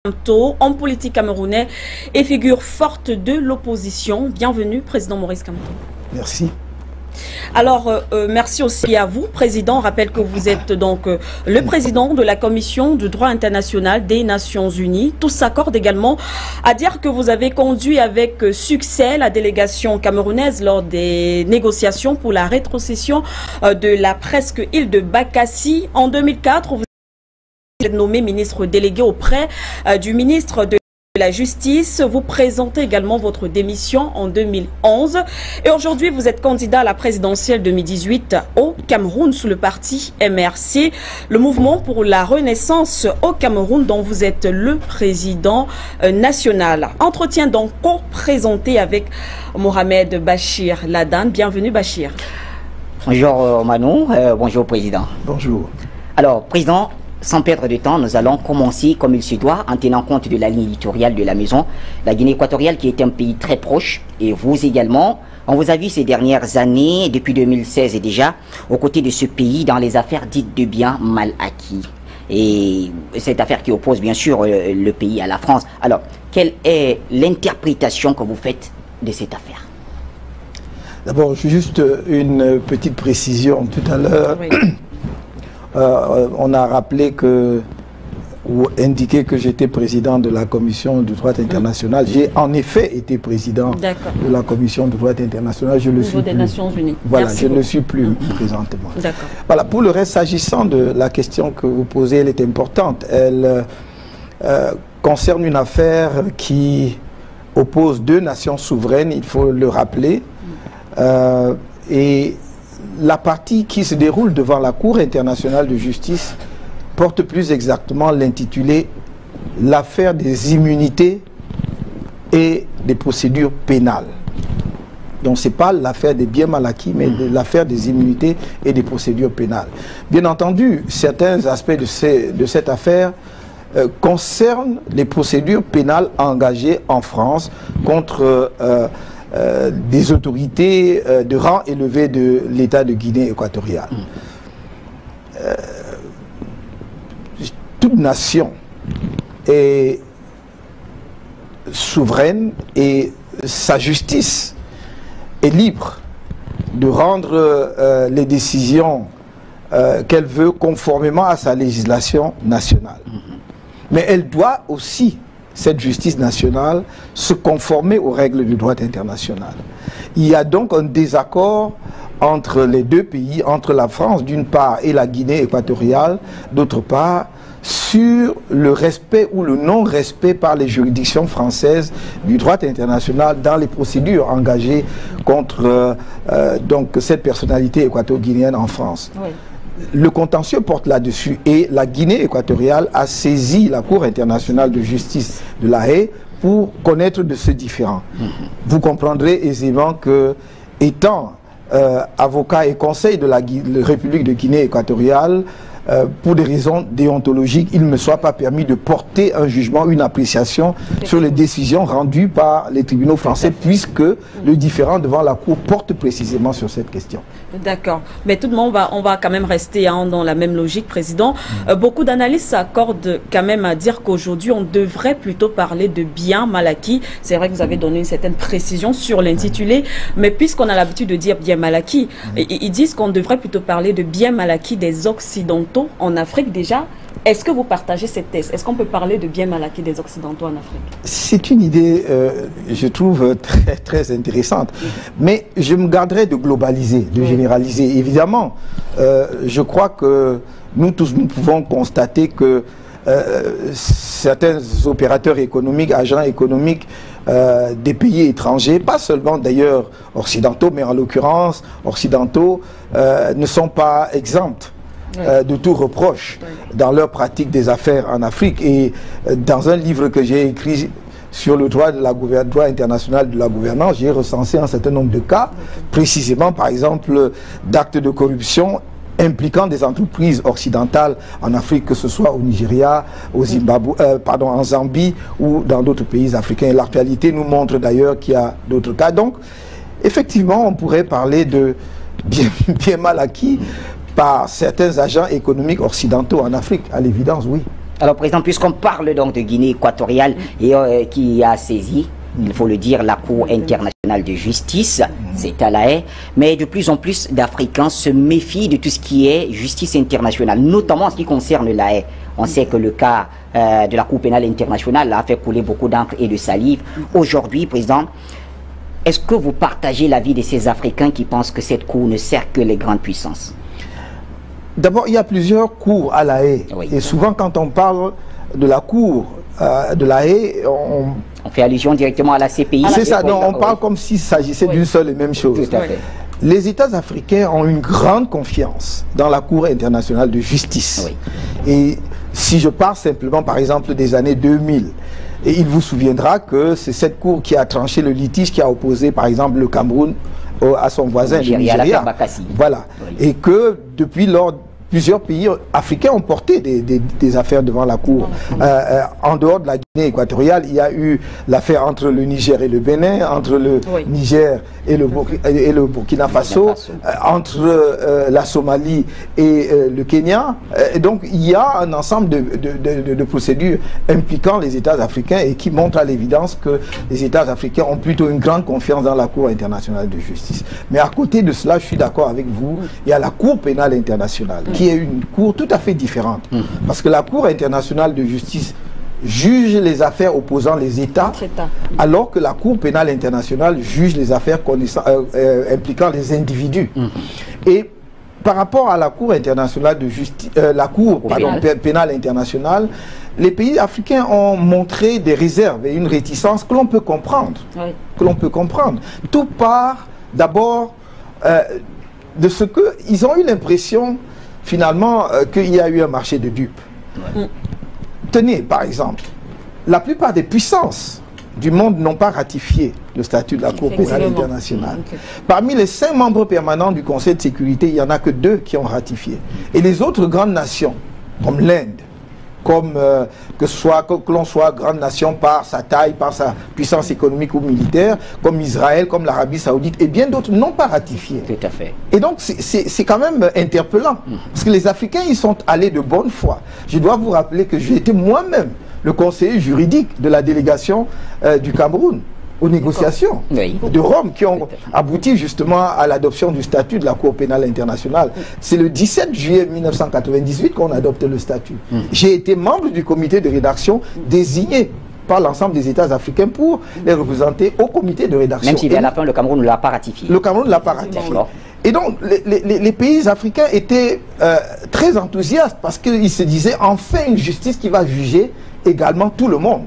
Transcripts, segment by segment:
Homme politique camerounais et figure forte de l'opposition. Bienvenue, Président Maurice Kamto. Merci. Alors, merci aussi à vous, Président. Je rappelle que vous êtes donc le Président de la Commission du droit international des Nations Unies. Tous s'accordent également à dire que vous avez conduit avec succès la délégation camerounaise lors des négociations pour la rétrocession de la presque île de Bakassi. En 2004, vous êtes nommé ministre délégué auprès du ministre de la Justice. Vous présentez également votre démission en 2011 et aujourd'hui vous êtes candidat à la présidentielle 2018 au Cameroun sous le parti MRC, le mouvement pour la renaissance au Cameroun dont vous êtes le président national. Entretien donc co-présenté avec Mohamed Bachir Ladane. Bienvenue Bachir. Bonjour Manou, bonjour Président. Bonjour. Alors Président, sans perdre de temps, nous allons commencer comme il se doit en tenant compte de la ligne éditoriale de la maison. La Guinée équatoriale qui est un pays très proche et vous également. On vous a vu ces dernières années, depuis 2016 et déjà, aux côtés de ce pays dans les affaires dites de biens mal acquis. Et cette affaire qui oppose bien sûr le pays à la France. Alors, quelle est l'interprétation que vous faites de cette affaire? D'abord, juste une petite précision. Tout à l'heure, oui. On a rappelé ou indiqué que j'étais président de la commission du droit international. J'ai en effet été président de la commission du droit international. Je le suis plus. Nations Unies. Voilà, je ne le suis plus présentement. D'accord. Voilà, pour le reste, s'agissant de la question que vous posez, elle est importante. Elle concerne une affaire qui oppose deux nations souveraines, il faut le rappeler. Et la partie qui se déroule devant la Cour internationale de justice porte plus exactement l'intitulé « L'affaire des immunités et des procédures pénales ». Donc ce n'est pas l'affaire des biens mal acquis, mais l'affaire des immunités et des procédures pénales. Bien entendu, certains aspects de cette affaire concernent les procédures pénales engagées en France contre des autorités de rang élevé de l'État de Guinée équatoriale. Toute nation est souveraine et sa justice est libre de rendre les décisions qu'elle veut conformément à sa législation nationale. Mais elle doit aussi, cette justice nationale, se conformer aux règles du droit international. Il y a donc un désaccord entre les deux pays, entre la France d'une part et la Guinée équatoriale d'autre part, sur le respect ou le non-respect par les juridictions françaises du droit international dans les procédures engagées contre donc cette personnalité équato-guinéenne en France. Oui. Le contentieux porte là-dessus et la Guinée équatoriale a saisi la Cour internationale de justice de La Haye pour connaître de ce différend. Vous comprendrez aisément que, étant avocat et conseil de la République de Guinée équatoriale, pour des raisons déontologiques, il ne me soit pas permis de porter un jugement, une appréciation sur les décisions rendues par les tribunaux français, puisque le différend devant la Cour porte précisément sur cette question. D'accord. Mais tout le monde, on va quand même rester dans la même logique, Président. Beaucoup d'analystes s'accordent quand même à dire qu'aujourd'hui, on devrait plutôt parler de biens mal acquis. C'est vrai que vous avez donné une certaine précision sur l'intitulé, mais puisqu'on a l'habitude de dire biens mal acquis, ils disent qu'on devrait plutôt parler de biens mal acquis des Occidentaux en Afrique déjà. Est-ce que vous partagez cette thèse? Est-ce qu'on peut parler de biens mal acquis des Occidentaux en Afrique? C'est une idée, je trouve, très, très intéressante. Mais je me garderai de globaliser, de généraliser. Évidemment, je crois que nous tous, nous pouvons constater que certains opérateurs économiques, agents économiques des pays étrangers, pas seulement d'ailleurs occidentaux, mais en l'occurrence occidentaux, ne sont pas exempts de tout reproche dans leur pratique des affaires en Afrique. Et dans un livre que j'ai écrit sur le droit international de la gouvernance, j'ai recensé un certain nombre de cas, précisément par exemple d'actes de corruption impliquant des entreprises occidentales en Afrique, que ce soit au Nigeria, au Zimbabwe, en Zambie ou dans d'autres pays africains. L'actualité nous montre d'ailleurs qu'il y a d'autres cas. Donc, effectivement, on pourrait parler de bien mal acquis par certains agents économiques occidentaux en Afrique, à l'évidence, oui. Alors, Président, puisqu'on parle donc de Guinée équatoriale et qui a saisi, il faut le dire, la Cour internationale de justice, c'est à La Haye, mais de plus en plus d'Africains se méfient de tout ce qui est justice internationale, notamment en ce qui concerne La Haye. On sait que le cas de la Cour pénale internationale a fait couler beaucoup d'encre et de salive. Aujourd'hui, Président, est-ce que vous partagez l'avis de ces Africains qui pensent que cette Cour ne sert que les grandes puissances? D'abord, il y a plusieurs cours à La Haye. Oui. Et souvent, quand on parle de la Cour de La Haye, on fait allusion directement à la CPI. C'est ça, non, on parle comme s'il s'agissait d'une seule et même chose. Tout à fait. Les États africains ont une grande confiance dans la Cour internationale de justice. Oui. Et si je parle simplement, par exemple, des années 2000, et il vous souviendra que c'est cette Cour qui a tranché le litige qui a opposé, par exemple, le Cameroun à son voisin, le Nigeria. Voilà. Oui. Et que depuis lors, plusieurs pays africains ont porté des affaires devant la Cour. En dehors de la Guinée équatoriale, il y a eu l'affaire entre le Niger et le Bénin, entre le Niger et le Burkina Faso, entre la Somalie et le Kenya. Et donc, il y a un ensemble de procédures impliquant les États africains et qui montrent à l'évidence que les États africains ont plutôt une grande confiance dans la Cour internationale de justice. Mais à côté de cela, je suis d'accord avec vous, il y a la Cour pénale internationale, qui est une cour tout à fait différente. Parce que la Cour internationale de justice juge les affaires opposant les États, alors que la Cour pénale internationale juge les affaires impliquant les individus. Et par rapport à la Cour internationale de justice, la Cour pénale internationale, les pays africains ont montré des réserves et une réticence que l'on peut comprendre. Que l'on peut comprendre. Tout part d'abord de ce qu'ils ont eu l'impression finalement qu'il y a eu un marché de dupes. Tenez, par exemple, la plupart des puissances du monde n'ont pas ratifié le statut de la Cour pénale internationale. Parmi les 5 membres permanents du Conseil de sécurité, il n'y en a que 2 qui ont ratifié. Et les autres grandes nations, comme l'Inde, comme que l'on soit grande nation par sa taille, par sa puissance économique ou militaire, comme Israël, comme l'Arabie Saoudite, et bien d'autres n'ont pas ratifié. Tout à fait. Et donc, c'est quand même interpellant. Parce que les Africains, ils sont allés de bonne foi. Je dois vous rappeler que j'ai été moi-même le conseiller juridique de la délégation du Cameroun aux négociations de Rome qui ont abouti justement à l'adoption du statut de la Cour pénale internationale. C'est le 17 juillet 1998 qu'on adopte le statut. J'ai été membre du comité de rédaction désigné par l'ensemble des États africains pour les représenter au comité de rédaction. Même si à la fin, le Cameroun ne l'a pas ratifié. Le Cameroun ne l'a pas ratifié. Et donc, les pays africains étaient très enthousiastes parce qu'ils se disaient enfin une justice qui va juger également tout le monde.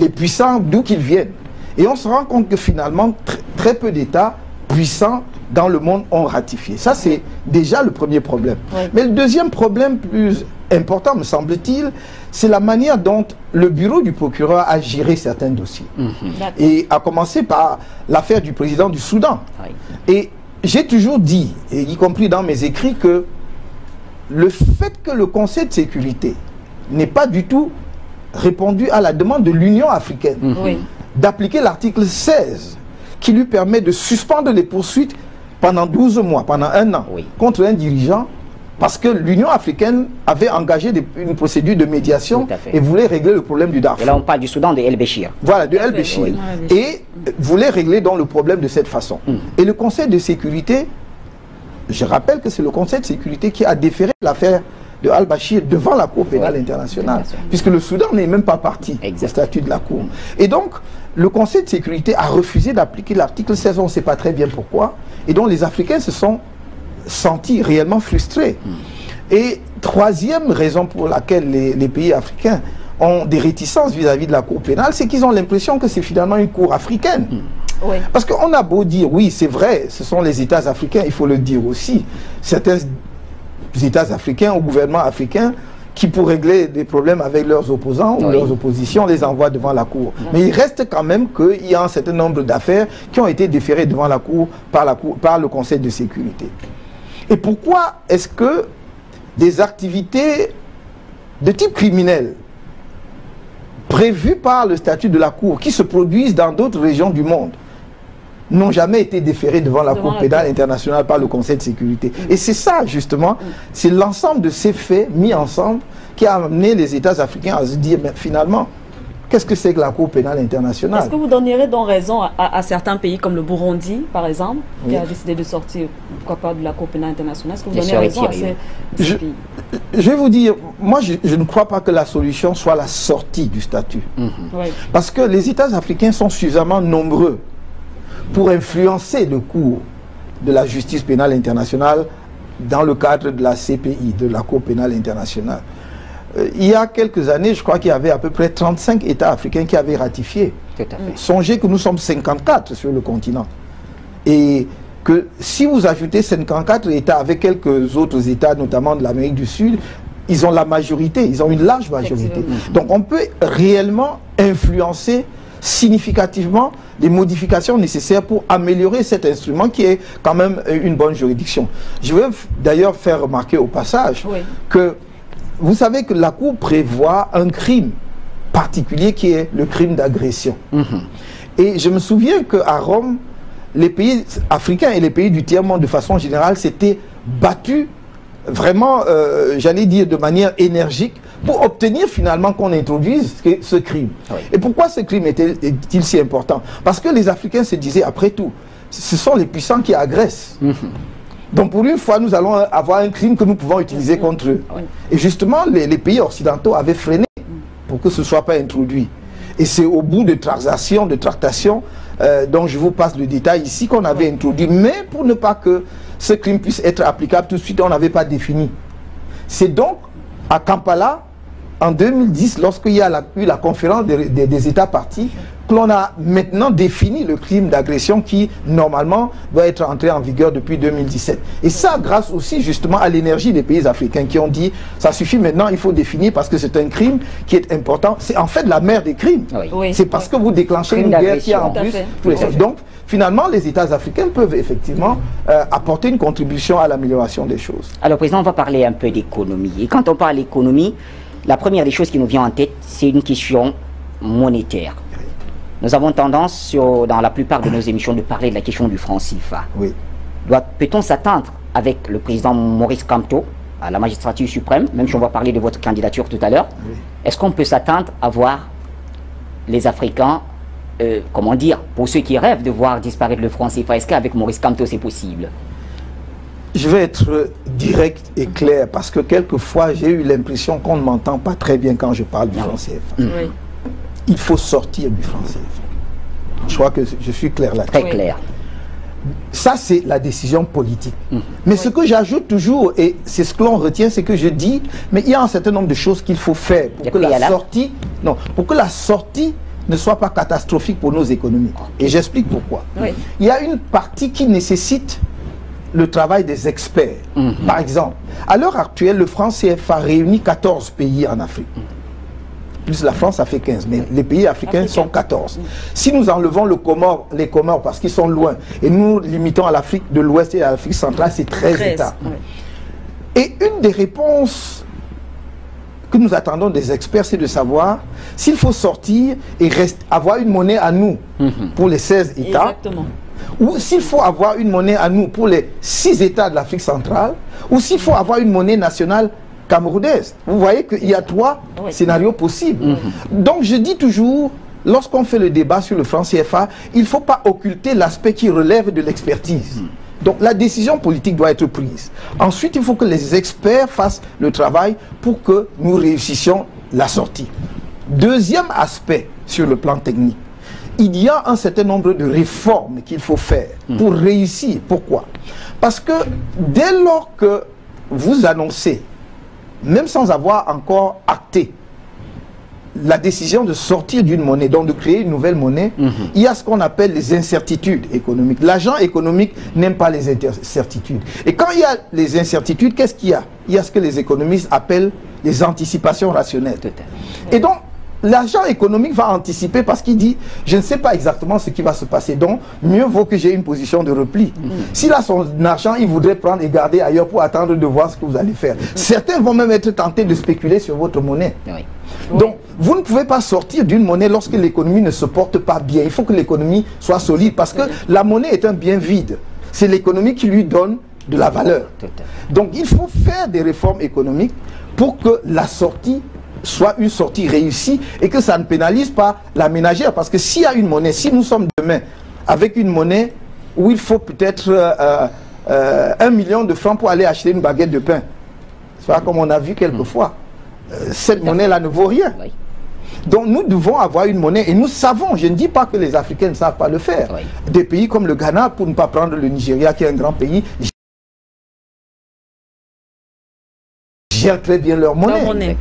Les puissants d'où qu'ils viennent. Et on se rend compte que finalement, très peu d'États puissants dans le monde ont ratifié. Ça, c'est déjà le premier problème. Mais le deuxième problème plus important, me semble-t-il, c'est la manière dont le bureau du procureur a géré certains dossiers. Et à commencer par l'affaire du président du Soudan. Et j'ai toujours dit, et y compris dans mes écrits, que le fait que le Conseil de sécurité n'ait pas du tout répondu à la demande de l'Union africaine d'appliquer l'article 16 qui lui permet de suspendre les poursuites pendant 12 mois, pendant 1 an, contre un dirigeant, parce que l'Union africaine avait engagé une procédure de médiation et voulait régler le problème du Darfour. Et là, on parle du Soudan de El-Béchir. Voilà, de El-Béchir. Et voulait régler donc le problème de cette façon. Et le Conseil de sécurité, je rappelle que c'est le Conseil de sécurité qui a déféré l'affaire de Al-Bashir devant la Cour pénale internationale, puisque le Soudan n'est même pas parti au statut de la Cour. Et donc, le Conseil de sécurité a refusé d'appliquer l'article 16, on ne sait pas très bien pourquoi, et donc les Africains se sont sentis réellement frustrés. Et troisième raison pour laquelle les pays africains ont des réticences vis-à-vis de la Cour pénale, c'est qu'ils ont l'impression que c'est finalement une Cour africaine. Parce qu'on a beau dire, oui, c'est vrai, ce sont les États africains, il faut le dire aussi, certains États africains ou gouvernements africains qui, pour régler des problèmes avec leurs opposants ou leurs oppositions, les envoient devant la Cour. Mais il reste quand même qu'il y a un certain nombre d'affaires qui ont été déférées devant la Cour par le Conseil de sécurité. Et pourquoi est-ce que des activités de type criminel prévues par le statut de la Cour, qui se produisent dans d'autres régions du monde, n'ont jamais été déférés devant la Cour pénale internationale par le Conseil de sécurité. Et c'est ça, justement, c'est l'ensemble de ces faits mis ensemble qui a amené les États africains à se dire, mais finalement, qu'est-ce que c'est que la Cour pénale internationale? Est-ce que vous donnerez donc raison à certains pays comme le Burundi, par exemple, qui a décidé de sortir, pourquoi pas, de la Cour pénale internationale? Est-ce que vous donnez raison à ces pays? Je vais vous dire, moi je ne crois pas que la solution soit la sortie du statut. Oui. Parce que les États africains sont suffisamment nombreux pour influencer le cours de la justice pénale internationale dans le cadre de la CPI, de la Cour pénale internationale. Il y a quelques années, je crois qu'il y avait à peu près 35 États africains qui avaient ratifié. Tout à fait. Songez que nous sommes 54 sur le continent. Et que si vous ajoutez 54 États avec quelques autres États, notamment de l'Amérique du Sud, ils ont la majorité, ils ont une large majorité. Donc on peut réellement influencer significativement les modifications nécessaires pour améliorer cet instrument qui est quand même une bonne juridiction. Je vais d'ailleurs faire remarquer au passage que vous savez que la Cour prévoit un crime particulier qui est le crime d'agression. Et je me souviens qu'à Rome, les pays africains et les pays du tiers-monde de façon générale s'étaient battus vraiment, j'allais dire, de manière énergique pour obtenir finalement qu'on introduise ce crime. Et pourquoi ce crime est-il si important? Parce que les Africains se disaient, après tout, ce sont les puissants qui agressent. Donc pour une fois, nous allons avoir un crime que nous pouvons utiliser contre eux. Et justement, les pays occidentaux avaient freiné pour que ce ne soit pas introduit. Et c'est au bout de tractations, dont je vous passe le détail ici, qu'on avait introduit. Mais pour ne pas que ce crime puisse être applicable tout de suite, on n'avait pas défini. C'est donc à Kampala, en 2010, lorsqu'il y a eu la conférence des États partis, que l'on a maintenant défini le crime d'agression qui, normalement, doit être entré en vigueur depuis 2017. Et ça, grâce aussi, justement, à l'énergie des pays africains qui ont dit, ça suffit maintenant, il faut définir parce que c'est un crime qui est important. C'est en fait la mère des crimes. C'est parce que vous déclenchez une guerre qui a en plus tous les... Donc, finalement, les États africains peuvent effectivement apporter une contribution à l'amélioration des choses. Alors, Président, on va parler un peu d'économie. Et quand on parle d'économie, la première des choses qui nous vient en tête, c'est une question monétaire. Nous avons tendance, dans la plupart de nos émissions, de parler de la question du franc CFA. Peut-on s'attendre avec le président Maurice Kamto à la magistrature suprême, même si on va parler de votre candidature tout à l'heure, est-ce qu'on peut s'attendre à voir les Africains, comment dire, pour ceux qui rêvent de voir disparaître le franc CFA, est-ce qu'avec Maurice Kamto c'est possible? Je vais être direct et clair parce que quelquefois j'ai eu l'impression qu'on ne m'entend pas très bien quand je parle du franc CFA. Il faut sortir du franc CFA. Je crois que je suis clair là-dessus. Très clair. Ça, c'est la décision politique. Mais ce que j'ajoute toujours, et c'est ce que l'on retient, c'est que je dis, mais il y a un certain nombre de choses qu'il faut faire pour que la sortie ne soit pas catastrophique pour nos économies. Et j'explique pourquoi. Il y a une partie qui nécessite le travail des experts. Par exemple, à l'heure actuelle, le franc CFA réunit 14 pays en Afrique. Plus la France, ça fait 15, mais les pays africains sont 14. Si nous enlevons les Comores parce qu'ils sont loin, et nous limitons à l'Afrique de l'Ouest et à l'Afrique centrale, c'est 13 États. Et une des réponses que nous attendons des experts, c'est de savoir s'il faut sortir et avoir une monnaie à nous pour les 16 États, ou s'il faut avoir une monnaie à nous pour les 6 États de l'Afrique centrale, ou s'il faut avoir une monnaie nationale camerounaise. Vous voyez qu'il y a 3 scénarios possibles. Donc je dis toujours, lorsqu'on fait le débat sur le franc CFA, il ne faut pas occulter l'aspect qui relève de l'expertise. Donc la décision politique doit être prise. Ensuite, il faut que les experts fassent le travail pour que nous réussissions la sortie. Deuxième aspect sur le plan technique, il y a un certain nombre de réformes qu'il faut faire pour réussir. Pourquoi? Parce que dès lors que vous annoncez, même sans avoir encore acté la décision de sortir d'une monnaie, donc de créer une nouvelle monnaie, il y a ce qu'on appelle les incertitudes économiques. L'agent économique n'aime pas les incertitudes. Et quand il y a les incertitudes, qu'est-ce qu'il y a? Il y a ce que les économistes appellent les anticipations rationnelles. Et donc, l'agent économique va anticiper parce qu'il dit, je ne sais pas exactement ce qui va se passer, donc mieux vaut que j'ai une position de repli. S'il a son argent, il voudrait prendre et garder ailleurs pour attendre de voir ce que vous allez faire. Certains vont même être tentés de spéculer sur votre monnaie. Donc, vous ne pouvez pas sortir d'une monnaie lorsque l'économie ne se porte pas bien. Il faut que l'économie soit solide parce que la monnaie est un bien vide. C'est l'économie qui lui donne de la valeur. Donc, il faut faire des réformes économiques pour que la sortie soit une sortie réussie et que ça ne pénalise pas la ménagère. Parce que s'il y a une monnaie, si nous sommes demain avec une monnaie où il faut peut-être 1 million de francs pour aller acheter une baguette de pain, c'est pas comme on a vu quelquefois, cette monnaie-là ne vaut rien. Oui. Donc nous devons avoir une monnaie et nous savons, je ne dis pas que les Africains ne savent pas le faire. Oui. Des pays comme le Ghana, pour ne pas prendre le Nigeria qui est un grand pays, gèrent très bien leur monnaie.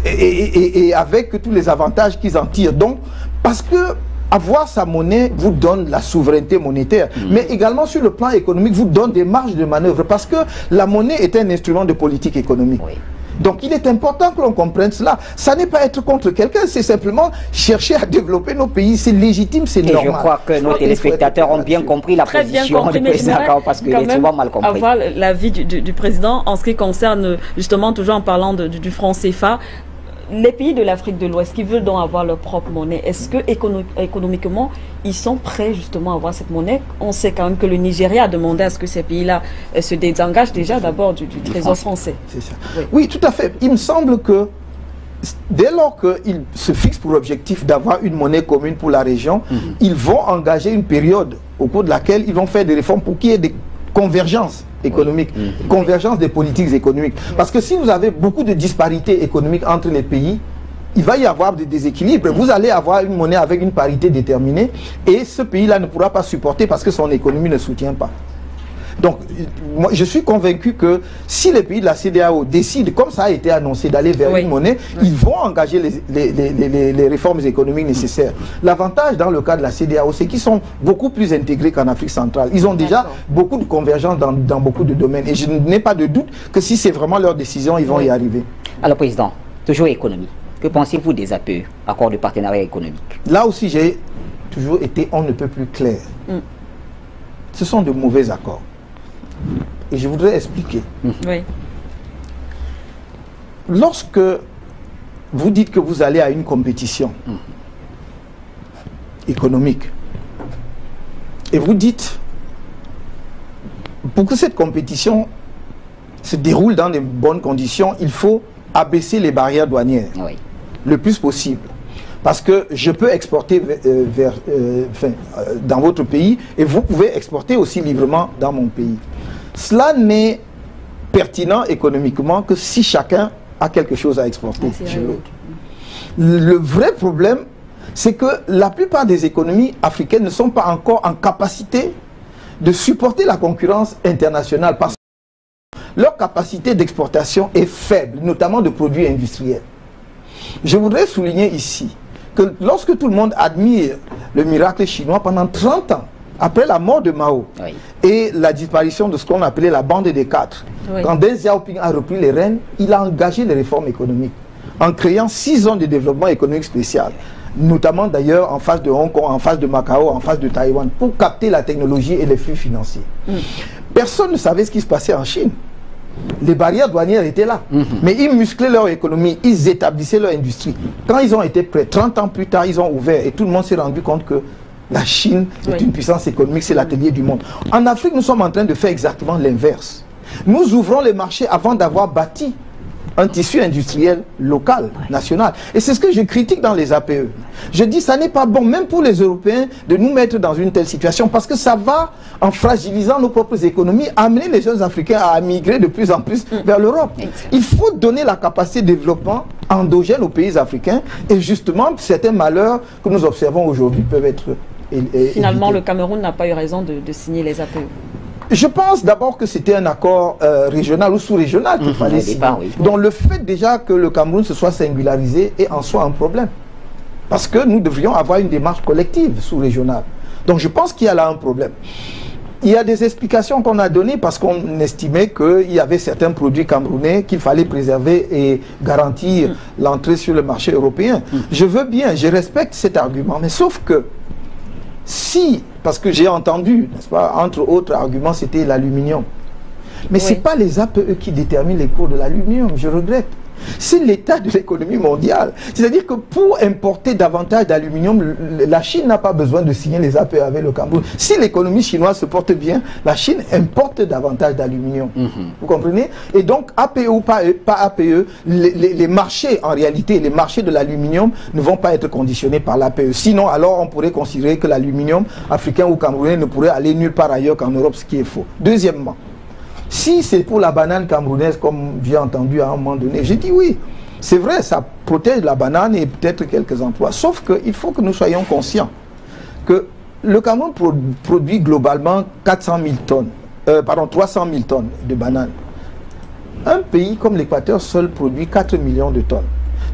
Et avec tous les avantages qu'ils en tirent. Donc, parce que avoir sa monnaie vous donne la souveraineté monétaire, mais également sur le plan économique vous donne des marges de manœuvre, parce que la monnaie est un instrument de politique économique. Oui. Donc il est important que l'on comprenne cela. Ça n'est pas être contre quelqu'un, c'est simplement chercher à développer nos pays. C'est légitime, c'est normal. Et je crois que nos téléspectateurs ont bien compris la position du président, parce qu'il est souvent mal compris. Avoir l'avis du président en ce qui concerne, justement, toujours en parlant du franc CFA, les pays de l'Afrique de l'Ouest qui veulent donc avoir leur propre monnaie, est-ce que économiquement, ils sont prêts justement à avoir cette monnaie? On sait quand même que le Nigeria a demandé à ce que ces pays-là se désengagent déjà d'abord du trésor français. C'est ça. Oui. Oui, tout à fait. Il me semble que dès lors qu'ils se fixent pour objectif d'avoir une monnaie commune pour la région, ils vont engager une période au cours de laquelle ils vont faire des réformes pour qu'il y ait des convergences économique, convergence des politiques économiques. Parce que si vous avez beaucoup de disparités économiques entre les pays, il va y avoir des déséquilibres. Vous allez avoir une monnaie avec une parité déterminée et ce pays-là ne pourra pas supporter parce que son économie ne soutient pas. Donc, moi, je suis convaincu que si les pays de la CEDEAO décident, comme ça a été annoncé, d'aller vers une monnaie, ils vont engager les réformes économiques nécessaires. L'avantage dans le cas de la CEDEAO, c'est qu'ils sont beaucoup plus intégrés qu'en Afrique centrale. Ils ont déjà beaucoup de convergence dans beaucoup de domaines. Et je n'ai pas de doute que si c'est vraiment leur décision, ils vont y arriver. Alors, Président, toujours économie. Que pensez-vous des APE, accords de partenariat économique? Là aussi, j'ai toujours été on ne peut plus clair. Ce sont de mauvais accords. Et je voudrais expliquer. Oui. Lorsque vous dites que vous allez à une compétition économique et vous dites, pour que cette compétition se déroule dans de bonnes conditions, il faut abaisser les barrières douanières le plus possible. Parce que je peux exporter dans votre pays et vous pouvez exporter aussi librement dans mon pays. Cela n'est pertinent économiquement que si chacun a quelque chose à exporter chez l'autre. Le vrai problème, c'est que la plupart des économies africaines ne sont pas encore en capacité de supporter la concurrence internationale parce que leur capacité d'exportation est faible, notamment de produits industriels. Je voudrais souligner ici que lorsque tout le monde admire le miracle chinois pendant 30 ans, après la mort de Mao et la disparition de ce qu'on appelait la bande des quatre, quand Deng Xiaoping a repris les rênes, il a engagé les réformes économiques en créant 6 zones de développement économique spéciales, notamment d'ailleurs en face de Hong Kong, en face de Macao, en face de Taïwan, pour capter la technologie et les flux financiers. Personne ne savait ce qui se passait en Chine. Les barrières douanières étaient là. Mais ils musclaient leur économie, ils établissaient leur industrie. Quand ils ont été prêts, 30 ans plus tard, ils ont ouvert et tout le monde s'est rendu compte que la Chine est une puissance économique, c'est l'atelier du monde. En Afrique, nous sommes en train de faire exactement l'inverse. Nous ouvrons les marchés avant d'avoir bâti un tissu industriel local, national. Et c'est ce que je critique dans les APE. Je dis ça n'est pas bon, même pour les Européens, de nous mettre dans une telle situation, parce que ça va, en fragilisant nos propres économies, amener les jeunes Africains à migrer de plus en plus vers l'Europe. Il faut donner la capacité de développement endogène aux pays africains, et justement, certains malheurs que nous observons aujourd'hui peuvent être finalement, évités. le Cameroun n'a pas eu raison de signer les APE. Je pense d'abord que c'était un accord régional ou sous-régional qu'il fallait signer. Donc le fait déjà que le Cameroun se soit singularisé est en soi un problème. Parce que nous devrions avoir une démarche collective sous-régionale. Donc je pense qu'il y a là un problème. Il y a des explications qu'on a données parce qu'on estimait qu'il y avait certains produits camerounais qu'il fallait préserver et garantir l'entrée sur le marché européen. Je veux bien, je respecte cet argument, mais sauf que si, parce que j'ai entendu, n'est-ce pas, entre autres arguments, c'était l'aluminium. Mais ce n'est pas les APE qui déterminent les cours de l'aluminium, je regrette. c'est l'état de l'économie mondiale. C'est-à-dire que pour importer davantage d'aluminium, la Chine n'a pas besoin de signer les APE avec le Cameroun. Si l'économie chinoise se porte bien, la Chine importe davantage d'aluminium. Vous comprenez? Et donc, APE ou pas APE, les marchés, en réalité, les marchés de l'aluminium ne vont pas être conditionnés par l'APE. Sinon, alors, on pourrait considérer que l'aluminium africain ou camerounais ne pourrait aller nulle part ailleurs qu'en Europe, ce qui est faux. Deuxièmement, si c'est pour la banane camerounaise, comme j'ai entendu à un moment donné, j'ai dit oui, c'est vrai, ça protège la banane et peut-être quelques emplois. Sauf qu'il faut que nous soyons conscients que le Cameroun produit globalement 300 000 tonnes de bananes. Un pays comme l'Équateur seul produit 4 millions de tonnes.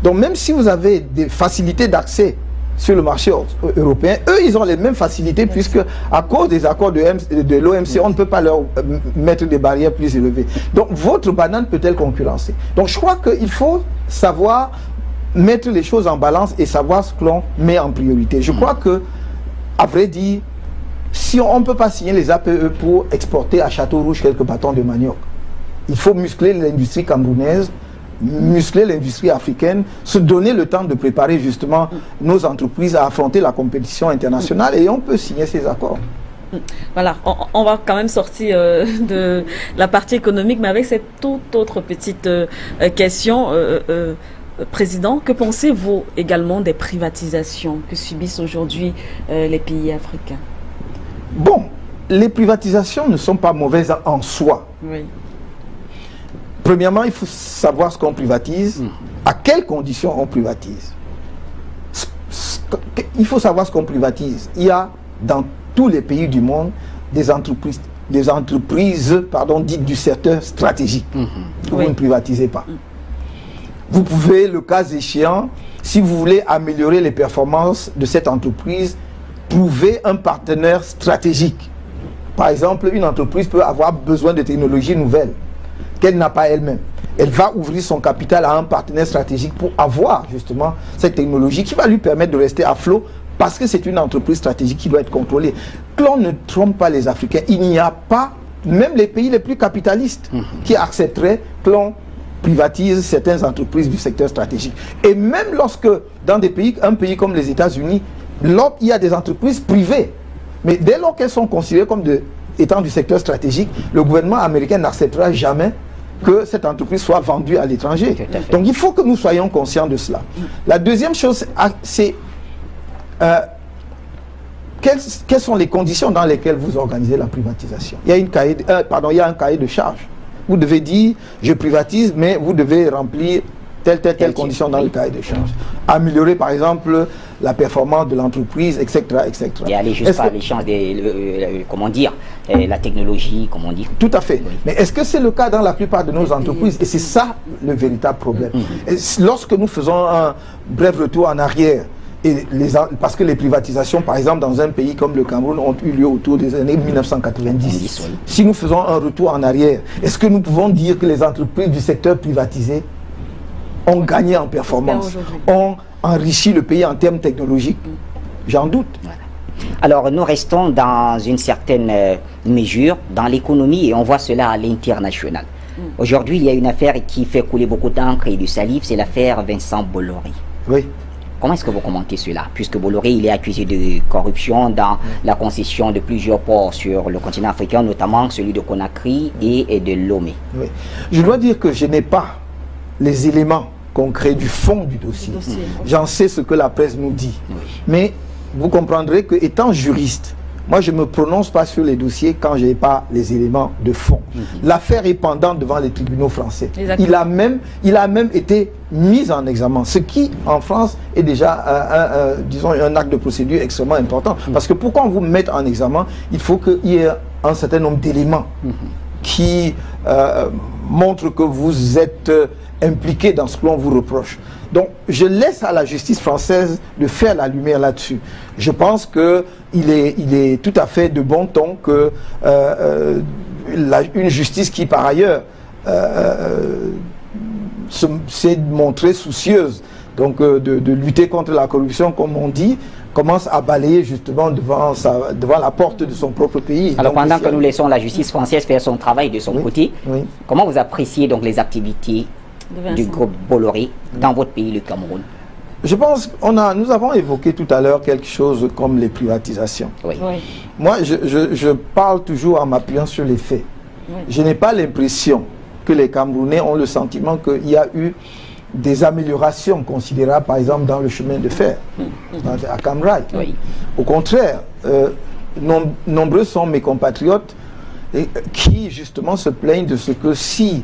Donc même si vous avez des facilités d'accès sur le marché européen, eux, ils ont les mêmes facilités puisque à cause des accords de l'OMC, on ne peut pas leur mettre des barrières plus élevées. Donc, votre banane peut-elle concurrencer? Donc, je crois qu'il faut savoir mettre les choses en balance et savoir ce que l'on met en priorité. Je crois que, à vrai dire, si on ne peut pas signer les APE pour exporter à Château-Rouge quelques bâtons de manioc, il faut muscler l'industrie camerounaise, muscler l'industrie africaine, se donner le temps de préparer justement nos entreprises à affronter la compétition internationale et on peut signer ces accords. Voilà, on va quand même sortir de la partie économique, mais avec cette toute autre petite question, Président, que pensez-vous également des privatisations que subissent aujourd'hui les pays africains? Bon, les privatisations ne sont pas mauvaises en soi. Oui. Premièrement, il faut savoir ce qu'on privatise, à quelles conditions on privatise. Il faut savoir ce qu'on privatise. Il y a dans tous les pays du monde des entreprises dites du secteur stratégique que vous ne privatisez pas. Vous pouvez, le cas échéant, si vous voulez améliorer les performances de cette entreprise, trouver un partenaire stratégique. Par exemple, une entreprise peut avoir besoin de technologies nouvelles qu'elle n'a pas elle-même. Elle va ouvrir son capital à un partenaire stratégique pour avoir justement cette technologie qui va lui permettre de rester à flot parce que c'est une entreprise stratégique qui doit être contrôlée. Que l'on ne trompe pas les Africains, il n'y a pas, même les pays les plus capitalistes, qui accepteraient que l'on privatise certaines entreprises du secteur stratégique. Et même lorsque, dans des pays, un pays comme les États-Unis, il y a des entreprises privées, mais dès lors qu'elles sont considérées comme étant du secteur stratégique, le gouvernement américain n'acceptera jamais que cette entreprise soit vendue à l'étranger. Donc il faut que nous soyons conscients de cela. La deuxième chose, c'est quelles sont les conditions dans lesquelles vous organisez la privatisation. Il y a un cahier de charge. Vous devez dire, je privatise, mais vous devez remplir telle condition dans le cahier de charge. Améliorer par exemple la performance de l'entreprise, etc., etc. Et aller jusqu'à l'échange comment dire, la technologie, comme on dit. Tout à fait. Oui. Mais est-ce que c'est le cas dans la plupart de nos entreprises? Et c'est ça le véritable problème. Et lorsque nous faisons un bref retour en arrière, parce que les privatisations, par exemple, dans un pays comme le Cameroun, ont eu lieu autour des années 1990. Oui. Si nous faisons un retour en arrière, est-ce que nous pouvons dire que les entreprises du secteur privatisé ont gagné en performance, ont enrichi le pays en termes technologiques? J'en doute. Voilà. Alors, nous restons dans une certaine mesure dans l'économie et on voit cela à l'international. Aujourd'hui, il y a une affaire qui fait couler beaucoup d'encre et de salive, c'est l'affaire Vincent Bolloré. Oui. Comment est-ce que vous commentez cela? Puisque Bolloré, il est accusé de corruption dans la concession de plusieurs ports sur le continent africain, notamment celui de Conakry et de Lomé. Oui. Je dois dire que je n'ai pas les éléments concrets du fond du dossier. J'en sais ce que la presse nous dit. Oui. Mais vous comprendrez que, étant juriste, moi je ne me prononce pas sur les dossiers quand je n'ai pas les éléments de fond. L'affaire est pendante devant les tribunaux français. Il a même été mis en examen, ce qui en France est déjà disons, un acte de procédure extrêmement important. Parce que pour qu'on vous mette en examen, il faut qu'il y ait un certain nombre d'éléments qui montrent que vous êtes impliqué dans ce que l'on vous reproche. Donc, je laisse à la justice française de faire la lumière là-dessus. Je pense qu'il est tout à fait de bon ton que une justice qui, par ailleurs, s'est montrée soucieuse donc, de lutter contre la corruption, comme on dit, commence à balayer justement devant la porte de son propre pays. Alors, donc, pendant que nous laissons la justice française faire son travail de son côté, comment vous appréciez donc les activités du groupe Bolloré dans votre pays, le Cameroun? Je pense nous avons évoqué tout à l'heure quelque chose comme les privatisations. Oui. Oui. Moi, je parle toujours en m'appuyant sur les faits. Oui. Je n'ai pas l'impression que les Camerounais ont le sentiment qu'il y a eu des améliorations considérables, par exemple, dans le chemin de fer, à Cam Rai. Oui. Au contraire, nombreux sont mes compatriotes qui, justement, se plaignent de ce que si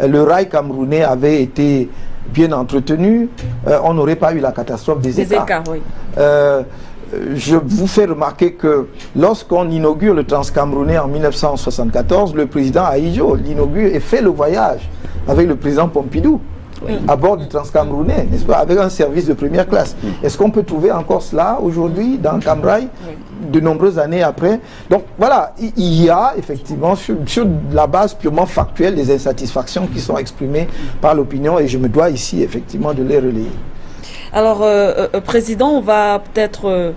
le rail camerounais avait été bien entretenu, on n'aurait pas eu la catastrophe des écarts. Oui. Je vous fais remarquer que lorsqu'on inaugure le Transcamerounais en 1974, le président Ahidjo l'inaugure et fait le voyage avec le président Pompidou à bord du Transcamerounais, n'est-ce pas, avec un service de première classe. Est-ce qu'on peut trouver encore cela aujourd'hui dans Cam Rai, de nombreuses années après? Donc voilà, il y a effectivement sur la base purement factuelle des insatisfactions qui sont exprimées par l'opinion et je me dois ici effectivement de les relayer. Alors, Président, on va peut-être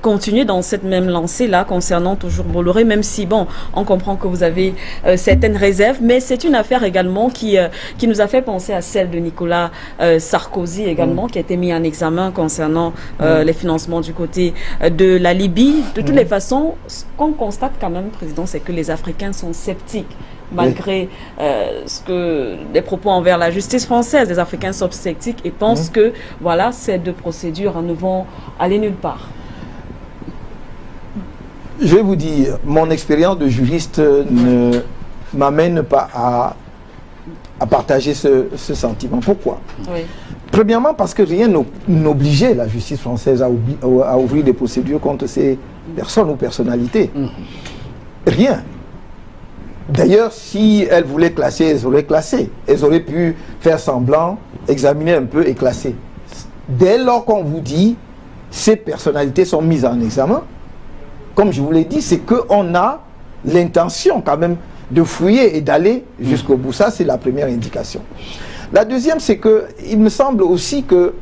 continuer dans cette même lancée-là concernant toujours Bolloré, même si, bon, on comprend que vous avez certaines réserves, mais c'est une affaire également qui nous a fait penser à celle de Nicolas Sarkozy également, qui a été mis en examen concernant les financements du côté de la Libye. De toutes les façons, ce qu'on constate quand même, Président, c'est que les Africains sont sceptiques. Malgré des propos envers la justice française, les Africains sont sceptiques et pensent que voilà, ces deux procédures ne vont aller nulle part. Je vais vous dire, mon expérience de juriste ne m'amène pas à partager ce sentiment. Pourquoi? Premièrement, parce que rien n'obligeait la justice française à ouvrir des procédures contre ces personnes ou personnalités. Rien. D'ailleurs, si elles voulaient classer, elles auraient classé. Elles auraient pu faire semblant, examiner un peu et classer. Dès lors qu'on vous dit, ces personnalités sont mises en examen, comme je vous l'ai dit, c'est qu'on a l'intention quand même de fouiller et d'aller jusqu'au bout. Ça, c'est la première indication. La deuxième, c'est qu'il me semble aussi que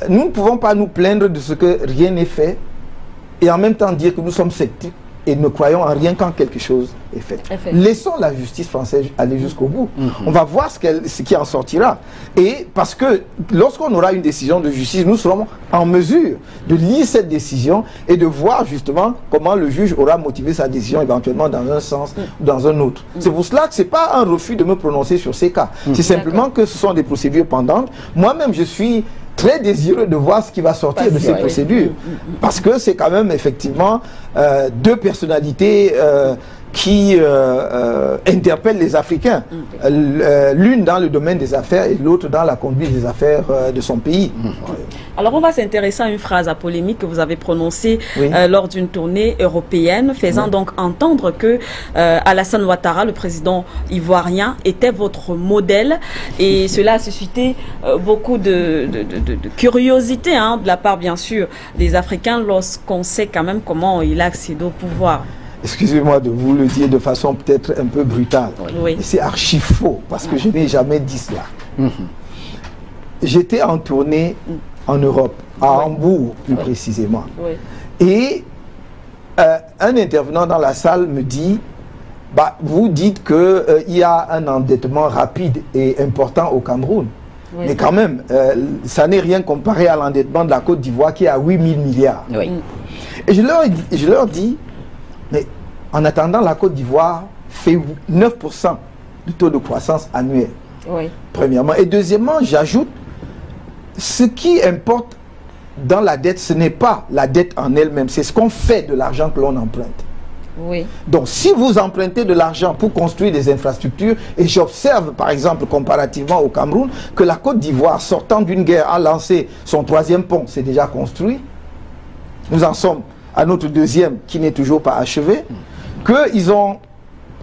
nous ne pouvons pas nous plaindre de ce que rien n'est fait et en même temps dire que nous sommes sceptiques et ne croyons en rien quand quelque chose est fait. Laissons la justice française aller jusqu'au bout. On va voir ce qui en sortira. Et parce que lorsqu'on aura une décision de justice, nous serons en mesure de lire cette décision et de voir justement comment le juge aura motivé sa décision éventuellement dans un sens ou dans un autre. C'est pour cela que ce n'est pas un refus de me prononcer sur ces cas. C'est simplement que ce sont des procédures pendantes. Moi-même, je suis très désireux de voir ce qui va sortir de ces procédures. Parce que c'est quand même effectivement deux personnalités qui interpellent les Africains. L'une dans le domaine des affaires et l'autre dans la conduite des affaires de son pays. Alors on va s'intéresser à une phrase à polémique que vous avez prononcée lors d'une tournée européenne, faisant donc entendre que Alassane Ouattara, le président ivoirien, était votre modèle. Et cela a suscité beaucoup de curiosité de la part, bien sûr, des Africains lorsqu'on sait quand même comment il a accédé au pouvoir. Excusez-moi de vous le dire de façon peut-être un peu brutale, mais c'est archi faux, parce que je n'ai jamais dit cela. J'étais en tournée en Europe, à Hambourg plus précisément. Et un intervenant dans la salle me dit, vous dites qu'il y a un endettement rapide et important au Cameroun. Mais quand même, ça n'est rien comparé à l'endettement de la Côte d'Ivoire qui est à 8 000 milliards. Et je leur dis, mais en attendant, la Côte d'Ivoire fait 9% de taux de croissance annuel. Premièrement. Et deuxièmement, j'ajoute, ce qui importe dans la dette, ce n'est pas la dette en elle-même, c'est ce qu'on fait de l'argent que l'on emprunte. Donc, si vous empruntez de l'argent pour construire des infrastructures, et j'observe, par exemple, comparativement au Cameroun, que la Côte d'Ivoire, sortant d'une guerre, a lancé son 3e pont, c'est déjà construit. Nous en sommes à notre 2e, qui n'est toujours pas achevé. Qu'ils ont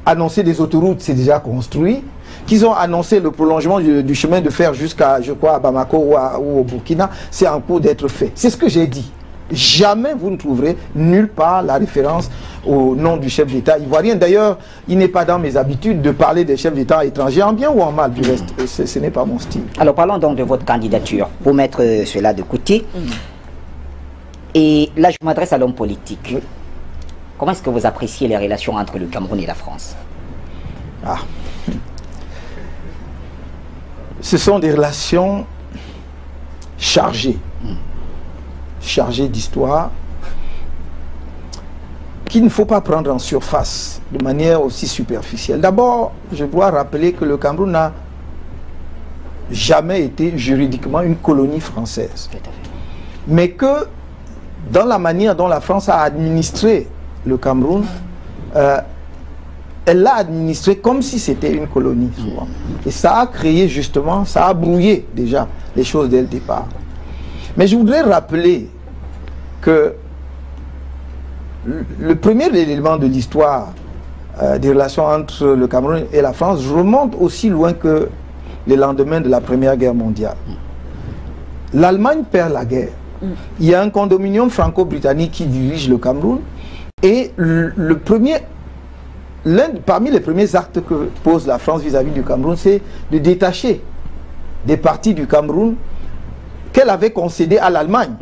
annoncé des autoroutes, c'est déjà construit. Qu'ils ont annoncé le prolongement du chemin de fer jusqu'à, je crois, à Bamako ou au Burkina, c'est en cours d'être fait. C'est ce que j'ai dit. Jamais vous ne trouverez nulle part la référence au nom du chef d'État ivoirien. D'ailleurs, il n'est pas dans mes habitudes de parler des chefs d'État étrangers, en bien ou en mal, du reste. Ce n'est pas mon style. Alors parlons donc de votre candidature, pour mettre cela de côté. Et là, je m'adresse à l'homme politique. Comment est-ce que vous appréciez les relations entre le Cameroun et la France? ce sont des relations chargées d'histoire, qu'il ne faut pas prendre en surface de manière aussi superficielle. D'abord, je dois rappeler que le Cameroun n'a jamais été juridiquement une colonie française. Mais que dans la manière dont la France a administré le Cameroun, elle l'a administré comme si c'était une colonie, souvent. Et ça a créé justement, ça a brouillé déjà les choses dès le départ. Mais je voudrais rappeler que le premier élément de l'histoire des relations entre le Cameroun et la France remonte aussi loin que les lendemains de la Première Guerre mondiale. L'Allemagne perd la guerre. Il y a un condominium franco-britannique qui dirige le Cameroun et parmi les premiers actes que pose la France vis-à-vis du Cameroun, c'est de détacher des parties du Cameroun qu'elle avait concédées à l'Allemagne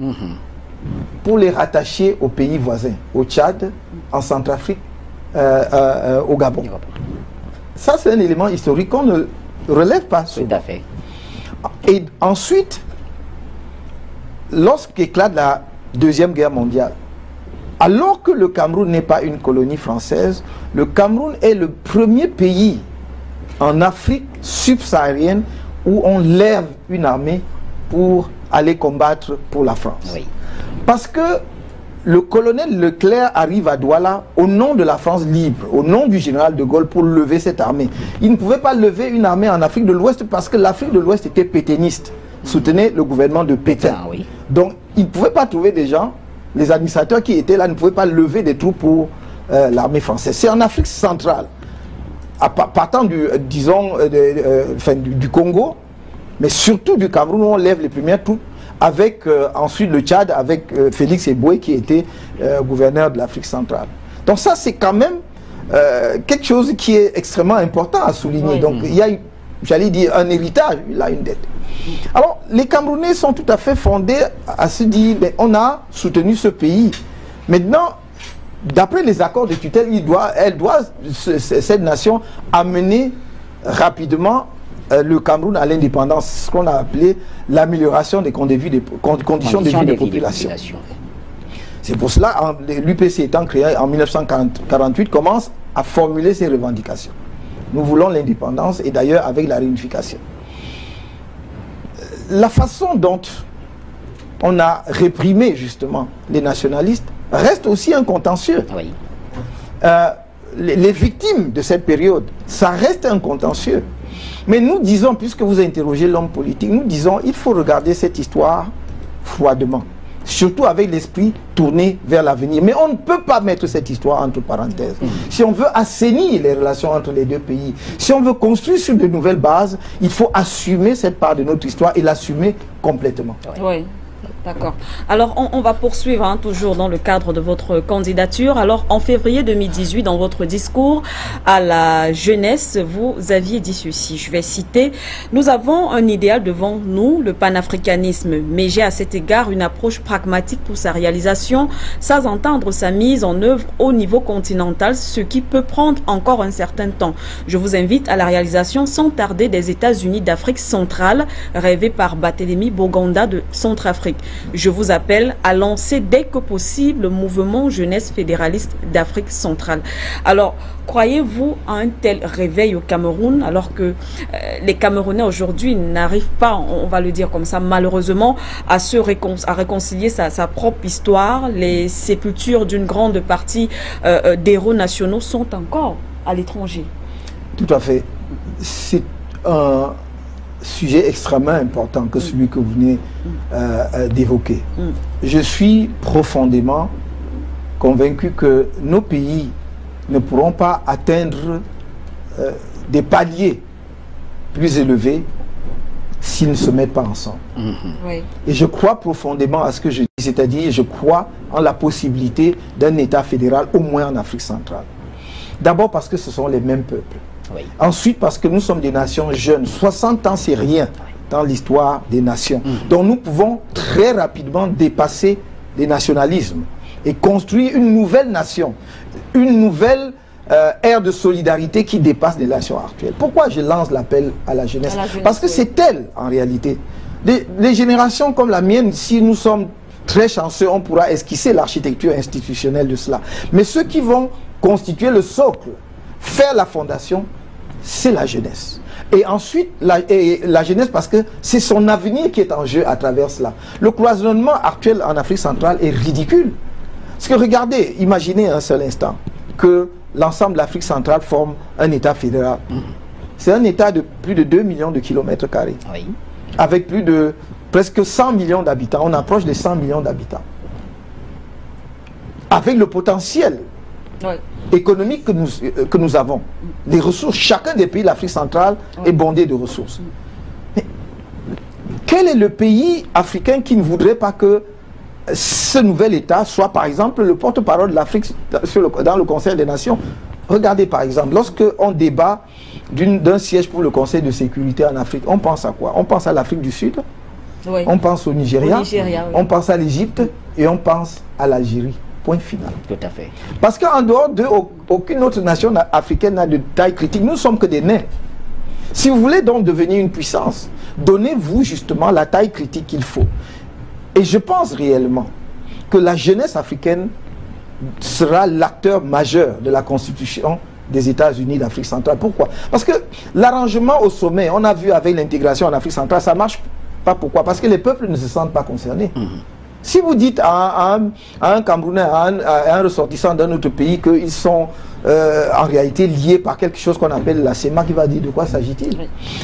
pour les rattacher aux pays voisins, au Tchad, en Centrafrique, au Gabon. Ça, c'est un élément historique qu'on ne relève pas souvent. Tout à fait. Et ensuite, lorsqu'éclate la Deuxième Guerre mondiale, alors que le Cameroun n'est pas une colonie française, le Cameroun est le premier pays en Afrique subsaharienne où on lève une armée pour aller combattre pour la France. Oui. Parce que le colonel Leclerc arrive à Douala au nom de la France libre, au nom du général de Gaulle pour lever cette armée. Il ne pouvait pas lever une armée en Afrique de l'Ouest parce que l'Afrique de l'Ouest était pétainiste, soutenait le gouvernement de Pétain. Ah, oui. Donc il ne pouvait pas trouver des gens, les administrateurs qui étaient là ne pouvaient pas lever des troupes pour l'armée française. C'est en Afrique centrale, partant du Congo, mais surtout du Cameroun où on lève les premières troupes, avec ensuite le Tchad, avec Félix Eboué qui était gouverneur de l'Afrique centrale. Donc ça c'est quand même quelque chose qui est extrêmement important à souligner. Oui. Donc il y a, j'allais dire, un héritage, il a une dette. Alors les Camerounais sont tout à fait fondés à se dire, mais on a soutenu ce pays. Maintenant, d'après les accords de tutelle, cette nation amener rapidement le Cameroun à l'indépendance, ce qu'on a appelé l'amélioration des conditions de vie des populations. C'est pour cela que l'UPC étant créé en 1948 commence à formuler ses revendications. Nous voulons l'indépendance et d'ailleurs avec la réunification. La façon dont on a réprimé justement les nationalistes reste aussi un contentieux. Oui. Les victimes de cette période, ça reste un contentieux. Mais nous disons, puisque vous interrogez l'homme politique, nous disons il faut regarder cette histoire froidement, surtout avec l'esprit tourné vers l'avenir. Mais on ne peut pas mettre cette histoire entre parenthèses. Si on veut assainir les relations entre les deux pays, si on veut construire sur de nouvelles bases, il faut assumer cette part de notre histoire et l'assumer complètement. Oui. D'accord. Alors, on va poursuivre toujours dans le cadre de votre candidature. Alors, en février 2018, dans votre discours à la jeunesse, vous aviez dit ceci, je vais citer, « Nous avons un idéal devant nous, le panafricanisme, mais j'ai à cet égard une approche pragmatique pour sa réalisation, sans entendre sa mise en œuvre au niveau continental, ce qui peut prendre encore un certain temps. Je vous invite à la réalisation sans tarder des États-Unis d'Afrique centrale, rêvés par Barthélemy Boganda de Centrafrique. Je vous appelle à lancer dès que possible le mouvement jeunesse fédéraliste d'Afrique centrale. » Alors, croyez-vous à un tel réveil au Cameroun alors que les Camerounais aujourd'hui n'arrivent pas, on va le dire comme ça, malheureusement, à réconcilier sa propre histoire? Les sépultures d'une grande partie d'héros nationaux sont encore à l'étranger. Tout à fait. C'est un sujet extrêmement important que celui que vous venez d'évoquer. Je suis profondément convaincu que nos pays ne pourront pas atteindre des paliers plus élevés s'ils ne se mettent pas ensemble. Oui. Et je crois profondément à ce que je dis, c'est-à-dire je crois en la possibilité d'un État fédéral au moins en Afrique centrale. D'abord parce que ce sont les mêmes peuples. Oui. Ensuite, parce que nous sommes des nations jeunes. 60 ans, c'est rien dans l'histoire des nations. Donc nous pouvons très rapidement dépasser les nationalismes et construire une nouvelle nation, une nouvelle ère de solidarité qui dépasse les nations actuelles. Pourquoi je lance l'appel à la jeunesse? Parce que c'est elle, en réalité. Les générations comme la mienne, si nous sommes très chanceux, on pourra esquisser l'architecture institutionnelle de cela. Mais ceux qui vont constituer le socle, faire la fondation, c'est la jeunesse. Et ensuite, la jeunesse, parce que c'est son avenir qui est en jeu à travers cela. Le cloisonnement actuel en Afrique centrale est ridicule. Parce que regardez, imaginez un seul instant que l'ensemble de l'Afrique centrale forme un État fédéral. C'est un État de plus de 2 millions de kilomètres carrés. Oui. Avec plus de presque 100 millions d'habitants. On approche des 100 millions d'habitants. Avec le potentiel économique que nous avons. Les ressources, chacun des pays de l'Afrique centrale est bondé de ressources. Mais quel est le pays africain qui ne voudrait pas que ce nouvel État soit par exemple le porte-parole de l'Afrique dans le Conseil des Nations? Regardez par exemple, lorsque on débat d'un siège pour le Conseil de sécurité en Afrique, on pense à quoi? On pense à l'Afrique du Sud, on pense au Nigeria, on pense à l'Égypte et on pense à l'Algérie. Point final. Tout à fait. Parce qu'en dehors d'eux, aucune autre nation africaine n'a de taille critique. Nous ne sommes que des nains. Si vous voulez donc devenir une puissance, donnez-vous justement la taille critique qu'il faut. Et je pense réellement que la jeunesse africaine sera l'acteur majeur de la constitution des États-Unis d'Afrique centrale. Pourquoi? Parce que l'arrangement au sommet, on a vu avec l'intégration en Afrique centrale, ça ne marche pas. Pourquoi? Parce que les peuples ne se sentent pas concernés. Si vous dites à un Camerounais, à un ressortissant d'un autre pays qu'ils sont en réalité liés par quelque chose qu'on appelle la CEMA, qui va dire de quoi s'agit-il?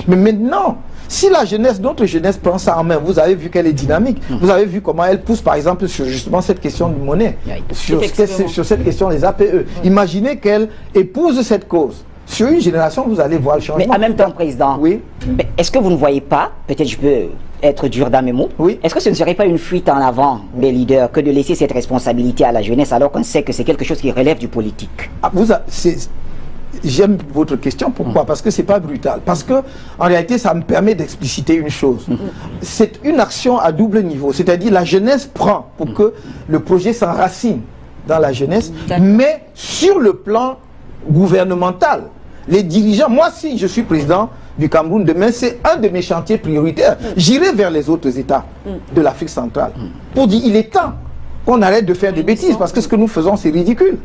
Mais maintenant, si la jeunesse, notre jeunesse prend ça en main, vous avez vu qu'elle est dynamique, vous avez vu comment elle pousse par exemple sur justement cette question de monnaie, sur cette question des APE. Imaginez qu'elle épouse cette cause. Sur une génération, vous allez voir le changement. Mais en même temps, Président, est-ce que vous ne voyez pas, peut-être je peux être dur dans mes mots, est-ce que ce ne serait pas une fuite en avant des leaders que de laisser cette responsabilité à la jeunesse alors qu'on sait que c'est quelque chose qui relève du politique? J'aime votre question. Pourquoi? Parce que c'est pas brutal. Parce que en réalité, ça me permet d'expliciter une chose. C'est une action à double niveau. C'est-à-dire la jeunesse prend pour que le projet s'enracine dans la jeunesse, mais sur le plan gouvernemental. Les dirigeants, moi si je suis président du Cameroun demain, c'est un de mes chantiers prioritaires. J'irai vers les autres États de l'Afrique centrale pour dire il est temps qu'on arrête de faire des bêtises, parce que ce que nous faisons c'est ridicule.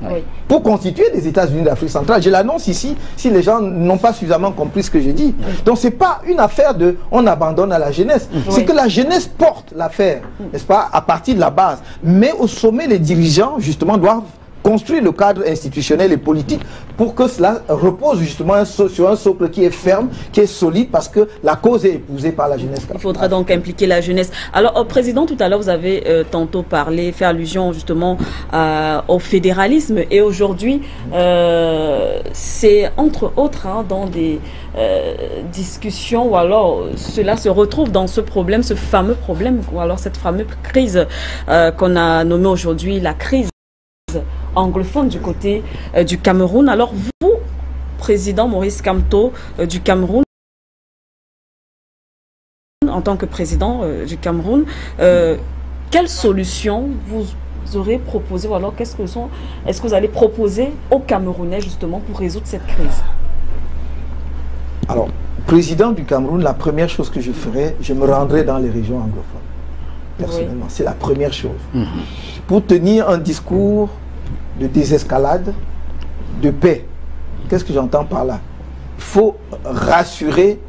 Pour constituer des États-Unis d'Afrique centrale, je l'annonce ici, si les gens n'ont pas suffisamment compris ce que j'ai dit. Donc c'est pas une affaire de on abandonne à la jeunesse, c'est que la jeunesse porte l'affaire, n'est-ce pas, à partir de la base. Mais au sommet, les dirigeants justement doivent construire le cadre institutionnel et politique pour que cela repose justement sur un socle qui est ferme, qui est solide, parce que la cause est épousée par la jeunesse. Il faudra donc impliquer la jeunesse. Alors, Président, tout à l'heure, vous avez tantôt parlé, fait allusion justement au fédéralisme, et aujourd'hui, c'est entre autres dans des discussions, ou alors cela se retrouve dans ce problème, ce fameux problème, ou alors cette fameuse crise qu'on a nommée aujourd'hui la crise anglophone du côté du Cameroun. Alors vous, président Maurice Kamto du Cameroun, en tant que président du Cameroun, quelles solutions vous aurez proposées, ou alors est-ce que vous allez proposer aux Camerounais justement pour résoudre cette crise? Alors, président du Cameroun, la première chose que je ferai, je me rendrai dans les régions anglophones. Personnellement, c'est la première chose. Pour tenir un discours de désescalade, de paix. Qu'est-ce que j'entends par là? Il faut rassurer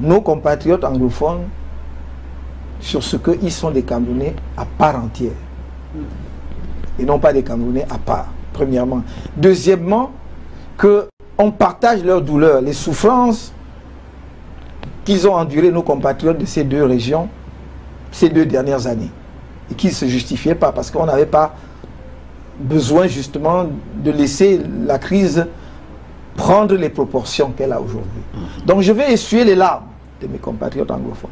nos compatriotes anglophones sur ce qu'ils sont des Camerounais à part entière. Et non pas des Camerounais à part, premièrement. Deuxièmement, qu'on partage leurs douleurs, les souffrances qu'ils ont endurées, nos compatriotes de ces deux régions, ces 2 dernières années. Et qui ne se justifiaient pas, parce qu'on n'avait pas besoin justement de laisser la crise prendre les proportions qu'elle a aujourd'hui. Donc je vais essuyer les larmes de mes compatriotes anglophones.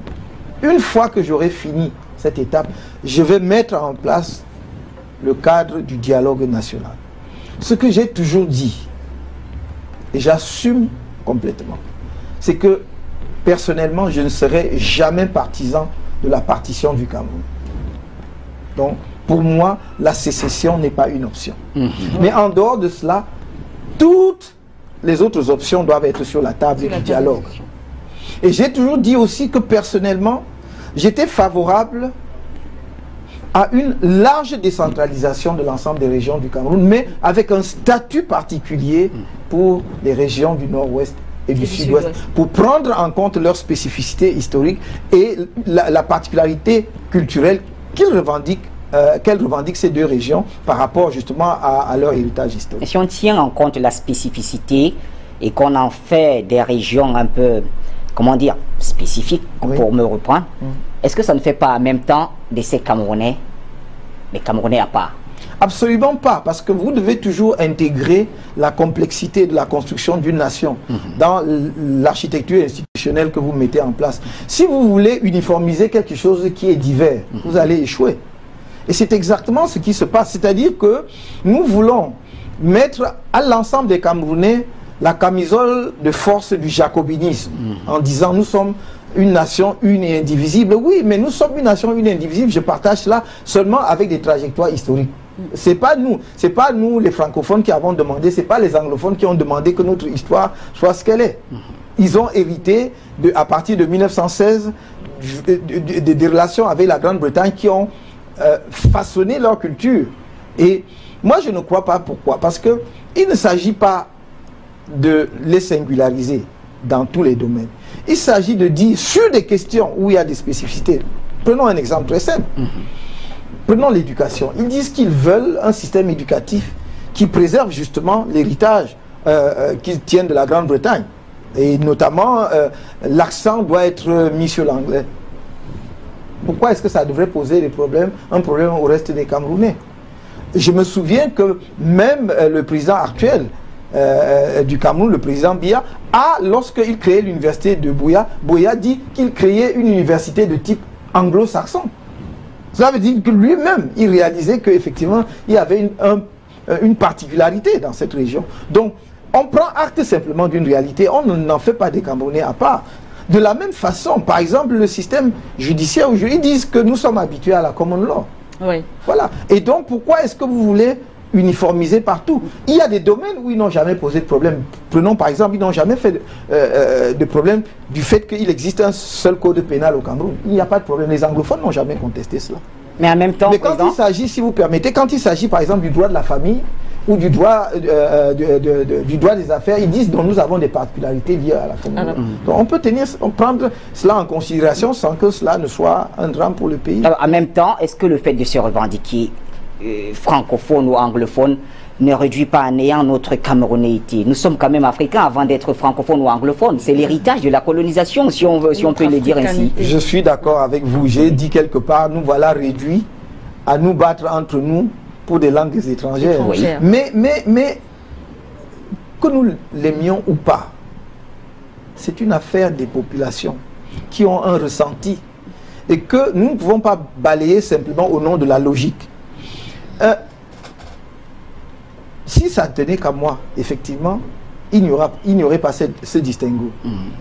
Une fois que j'aurai fini cette étape, je vais mettre en place le cadre du dialogue national. Ce que j'ai toujours dit, et j'assume complètement, c'est que personnellement, je ne serai jamais partisan de la partition du Cameroun. Donc, pour moi, la sécession n'est pas une option. Mais en dehors de cela, toutes les autres options doivent être sur la table du dialogue. Et j'ai toujours dit aussi que personnellement, j'étais favorable à une large décentralisation de l'ensemble des régions du Cameroun, mais avec un statut particulier pour les régions du Nord-Ouest et du Sud-Ouest, pour prendre en compte leurs spécificités historiques et la particularité culturelle qu'elles revendiquent ces deux régions par rapport justement à leur héritage historique. Et si on tient en compte la spécificité et qu'on en fait des régions un peu, comment dire, spécifiques, pour me reprendre, est-ce que ça ne fait pas en même temps de ces Camerounais, mais Camerounais à part? Absolument pas, parce que vous devez toujours intégrer la complexité de la construction d'une nation dans l'architecture institutionnelle que vous mettez en place. Si vous voulez uniformiser quelque chose qui est divers, vous allez échouer. Et c'est exactement ce qui se passe, c'est-à-dire que nous voulons mettre à l'ensemble des Camerounais la camisole de force du jacobinisme, en disant nous sommes une nation une et indivisible. Oui, mais nous sommes une nation une et indivisible, je partage cela seulement avec des trajectoires historiques. C'est pas nous les francophones qui avons demandé, c'est pas les anglophones qui ont demandé que notre histoire soit ce qu'elle est. Ils ont hérité, à partir de 1916, des relations avec la Grande-Bretagne qui ont façonné leur culture. Et moi je ne crois pas. Pourquoi? Parce que il ne s'agit pas de les singulariser dans tous les domaines. Il s'agit de dire sur des questions où il y a des spécificités. Prenons un exemple très simple. Prenons l'éducation. Ils disent qu'ils veulent un système éducatif qui préserve justement l'héritage qu'ils tiennent de la Grande-Bretagne. Et notamment, l'accent doit être mis sur l'anglais. Pourquoi est-ce que ça devrait poser un problème au reste des Camerounais? Je me souviens que même le président actuel du Cameroun, le président Biya, lorsqu'il créait l'université de Buea, Buea dit qu'il créait une université de type anglo-saxon. Cela veut dire que lui-même, il réalisait qu'effectivement, il y avait une particularité dans cette région. Donc, on prend acte simplement d'une réalité, on n'en fait pas des Camerounais à part. De la même façon, par exemple, le système judiciaire, ils disent que nous sommes habitués à la common law. Oui. Voilà. Et donc, pourquoi est-ce que vous voulez uniformiser partout? Il y a des domaines où ils n'ont jamais posé de problème. Prenons par exemple, ils n'ont jamais fait de problème du fait qu'il existe un seul code pénal au Cameroun. Il n'y a pas de problème. Les anglophones n'ont jamais contesté cela. Mais en même temps, mais quand il s'agit, si vous permettez, quand il s'agit par exemple du droit de la famille ou du droit, du droit des affaires, ils disent que nous avons des particularités liées à la famille. Donc on peut prendre cela en considération sans que cela ne soit un drame pour le pays. Alors, en même temps, est-ce que le fait de se revendiquer francophone ou anglophone ne réduit pas à néant notre camerounéité? Nous sommes quand même africains avant d'être francophones ou anglophones. C'est l'héritage de la colonisation, si on peut le dire ainsi. Je suis d'accord avec vous. J'ai dit quelque part, nous voilà réduits à nous battre entre nous pour des langues étrangères. Oui. Mais que nous l'aimions ou pas, c'est une affaire des populations qui ont un ressenti et que nous ne pouvons pas balayer simplement au nom de la logique. Si ça tenait qu'à moi, effectivement, il n'y aurait pas ce distinguo.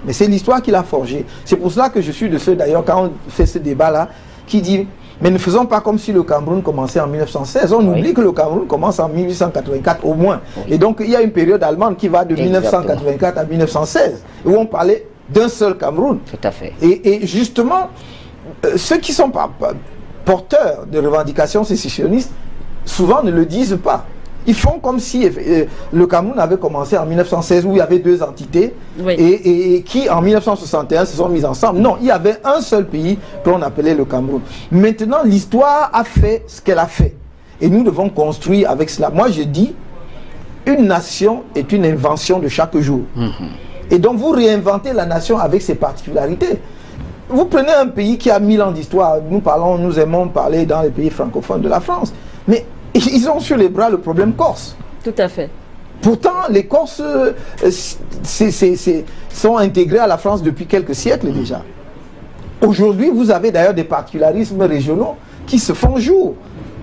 Mais c'est l'histoire qui l'a forgé. C'est pour cela que je suis de ceux, d'ailleurs, quand on fait ce débat-là, qui dit, mais ne faisons pas comme si le Cameroun commençait en 1916. On oublie que le Cameroun commence en 1884 au moins. Et donc, il y a une période allemande qui va de 1984 à 1916, où on parlait d'un seul Cameroun. Tout à fait. Et justement, ceux qui sont porteurs de revendications sécessionnistes, souvent ne le disent pas. Ils font comme si le Cameroun avait commencé en 1916 où il y avait deux entités et qui en 1961 se sont mises ensemble. Non, il y avait un seul pays qu'on appelait le Cameroun. Maintenant, l'histoire a fait ce qu'elle a fait. Et nous devons construire avec cela. Moi, je dis, une nation est une invention de chaque jour. Et donc, vous réinventez la nation avec ses particularités. Vous prenez un pays qui a 1000 ans d'histoire. Nous aimons parler dans les pays francophones de la France. Mais ils ont sur les bras le problème corse. Tout à fait. Pourtant, les Corses sont intégrés à la France depuis quelques siècles déjà. Aujourd'hui, vous avez d'ailleurs des particularismes régionaux qui se font jour.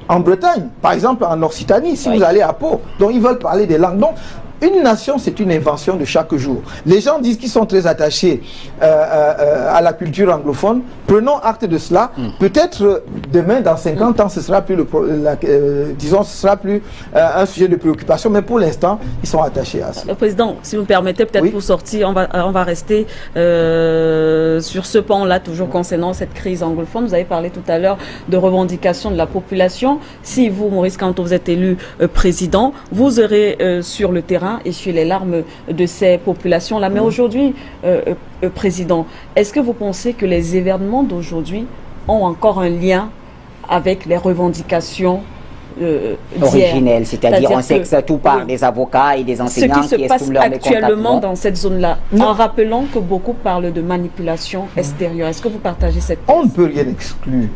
En Bretagne, par exemple en Occitanie, si vous allez à Pau, donc ils veulent parler des langues. Donc, une nation, c'est une invention de chaque jour. Les gens disent qu'ils sont très attachés à la culture anglophone. Prenons acte de cela. Peut-être demain, dans 50 ans, ce sera plus, disons, ce sera plus un sujet de préoccupation, mais pour l'instant, ils sont attachés à ça. Le Président, si vous me permettez, peut-être pour sortir, on va rester sur ce pan-là, toujours concernant cette crise anglophone. Vous avez parlé tout à l'heure de revendications de la population. Si vous, Maurice Kamto, vous êtes élu président, vous aurez sur le terrain essuyer les larmes de ces populations-là. Mais aujourd'hui, Président, est-ce que vous pensez que les événements d'aujourd'hui ont encore un lien avec les revendications originelles, c'est-à-dire on sait que tout part des avocats et des enseignants qui se passe actuellement dans cette zone-là, en rappelant que beaucoup parlent de manipulation extérieure. Est-ce que vous partagez cette thèse? On ne peut rien exclure.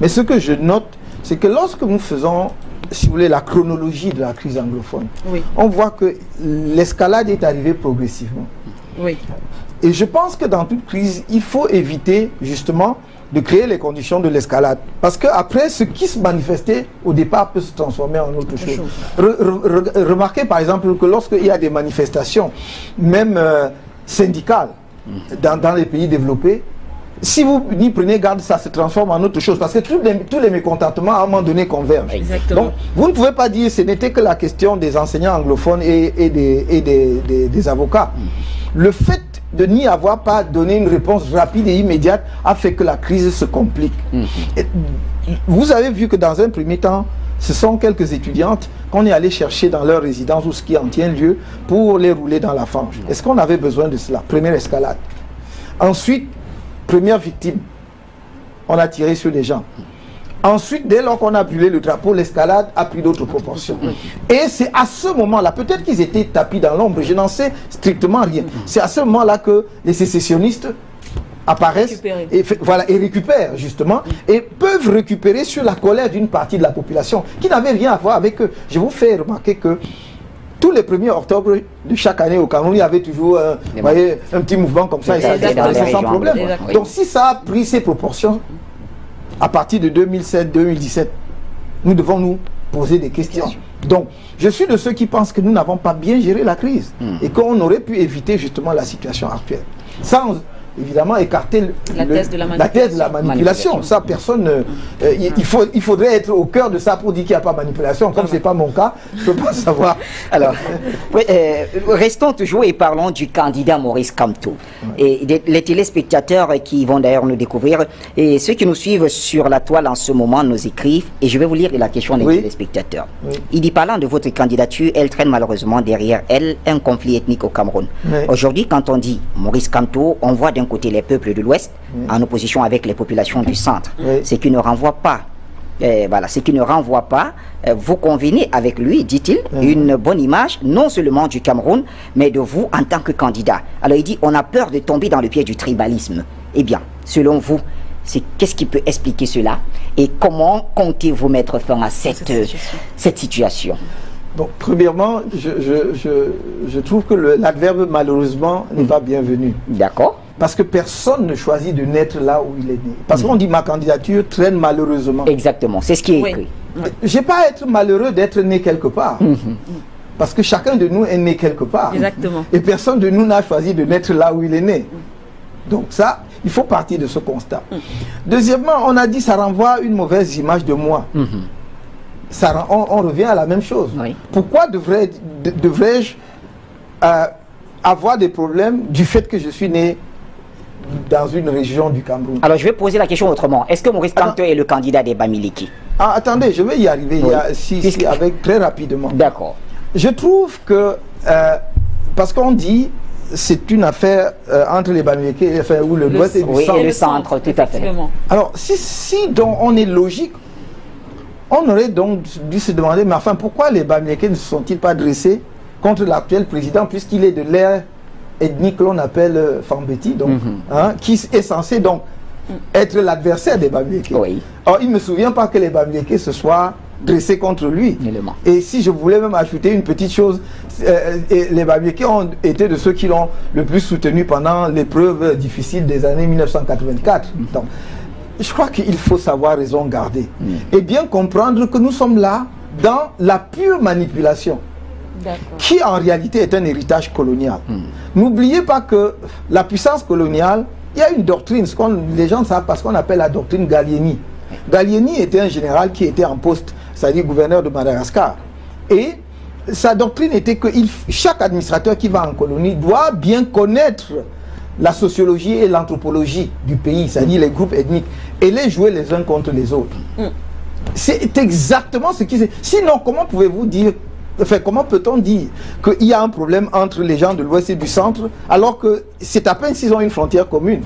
Mais ce que je note, c'est que lorsque nous faisons, si vous voulez, la chronologie de la crise anglophone, on voit que l'escalade est arrivée progressivement. Et je pense que dans toute crise, il faut éviter justement de créer les conditions de l'escalade. Parce qu'après, ce qui se manifestait au départ peut se transformer en autre chose. Remarquez par exemple que lorsqu'il y a des manifestations, même syndicales, dans les pays développés, si vous n'y prenez garde, ça se transforme en autre chose. Parce que tous les mécontentements, à un moment donné, convergent. Donc, vous ne pouvez pas dire que ce n'était que la question des enseignants anglophones et des avocats. Le fait de n'y avoir pas donné une réponse rapide et immédiate a fait que la crise se complique. Et vous avez vu que dans un premier temps, ce sont quelques étudiantes qu'on est allé chercher dans leur résidence ou ce qui en tient lieu pour les rouler dans la fange. Est-ce qu'on avait besoin de cela? Première escalade. Ensuite, première victime, on a tiré sur les gens. Ensuite, dès lors qu'on a brûlé le drapeau, l'escalade a pris d'autres proportions. Et c'est à ce moment-là, peut-être qu'ils étaient tapis dans l'ombre, je n'en sais strictement rien. C'est à ce moment-là que les sécessionnistes apparaissent et récupèrent justement, et peuvent récupérer sur la colère d'une partie de la population qui n'avait rien à voir avec eux. Je vous fais remarquer que tous les 1er octobre de chaque année au Cameroun, il y avait toujours un petit mouvement comme ça, et ça disparaissait sans problème. Donc si ça a pris ces proportions, à partir de 2007-2017, nous devons nous poser des questions. Donc, je suis de ceux qui pensent que nous n'avons pas bien géré la crise et qu'on aurait pu éviter justement la situation actuelle. Sans évidemment écarter la thèse de la manipulation. Ça, personne... il faudrait être au cœur de ça pour dire qu'il n'y a pas de manipulation. Comme ce n'est pas mon cas, je ne peux pas savoir. Alors, restons toujours et parlons du candidat Maurice Kamto. Et les téléspectateurs qui vont d'ailleurs nous découvrir, et ceux qui nous suivent sur la toile en ce moment nous écrivent, et je vais vous lire la question des téléspectateurs. Il dit, parlant de votre candidature, elle traîne malheureusement derrière elle un conflit ethnique au Cameroun. Aujourd'hui, quand on dit Maurice Kamto, on voit d'un côté les peuples de l'Ouest en opposition avec les populations du centre, ce qui ne renvoie pas vous convenez avec lui, dit-il, une bonne image non seulement du Cameroun mais de vous en tant que candidat. Alors il dit, on a peur de tomber dans le piège du tribalisme. Eh bien, selon vous, qu'est-ce qui peut expliquer cela et comment comptez-vous mettre fin à cette situation? Bon, premièrement, je trouve que l'adverbe malheureusement n'est pas bienvenu. D'accord. Parce que personne ne choisit de naître là où il est né. Parce qu'on dit ma candidature traîne malheureusement. Exactement, c'est ce qui est écrit. Je n'ai pas à être malheureux d'être né quelque part. Parce que chacun de nous est né quelque part. Exactement. Et personne de nous n'a choisi de naître là où il est né. Donc ça, il faut partir de ce constat. Deuxièmement, on a dit que ça renvoie une mauvaise image de moi. On revient à la même chose. Pourquoi devrais-je avoir des problèmes du fait que je suis né dans une région du Cameroun? Alors je vais poser la question autrement. Est-ce que Maurice Kamto est le candidat des Bamileke? Attendez, je vais y arriver très rapidement. D'accord. Je trouve que, parce qu'on dit c'est une affaire entre les Bamileke ou l'Ouest et le centre, tout à fait. Alors si donc on est logique, on aurait donc dû se demander, mais enfin pourquoi les Bamileke ne se sont-ils pas dressés contre l'actuel président, puisqu'il est de l'ère ethnique que l'on appelle Fambeti, donc, qui est censé donc être l'adversaire des Bamileke. Or, il ne me souvient pas que les Bamileke se soient dressés contre lui. Et si je voulais même ajouter une petite chose, les Bamileke ont été de ceux qui l'ont le plus soutenu pendant l'épreuve difficile des années 1984. Donc, je crois qu'il faut savoir raison garder et bien comprendre que nous sommes là dans la pure manipulation, qui en réalité est un héritage colonial. N'oubliez pas que la puissance coloniale il y a une doctrine, les gens savent parce qu'on appelle la doctrine Gallieni. Gallieni était un général qui était en poste, c'est-à-dire gouverneur de Madagascar. Et sa doctrine était que chaque administrateur qui va en colonie doit bien connaître la sociologie et l'anthropologie du pays, c'est-à-dire les groupes ethniques, et les jouer les uns contre les autres. C'est exactement ce qui... Sinon, comment pouvez-vous dire... Enfin, comment peut-on dire qu'il y a un problème entre les gens de l'Ouest et du Centre, alors que c'est à peine s'ils ont une frontière commune?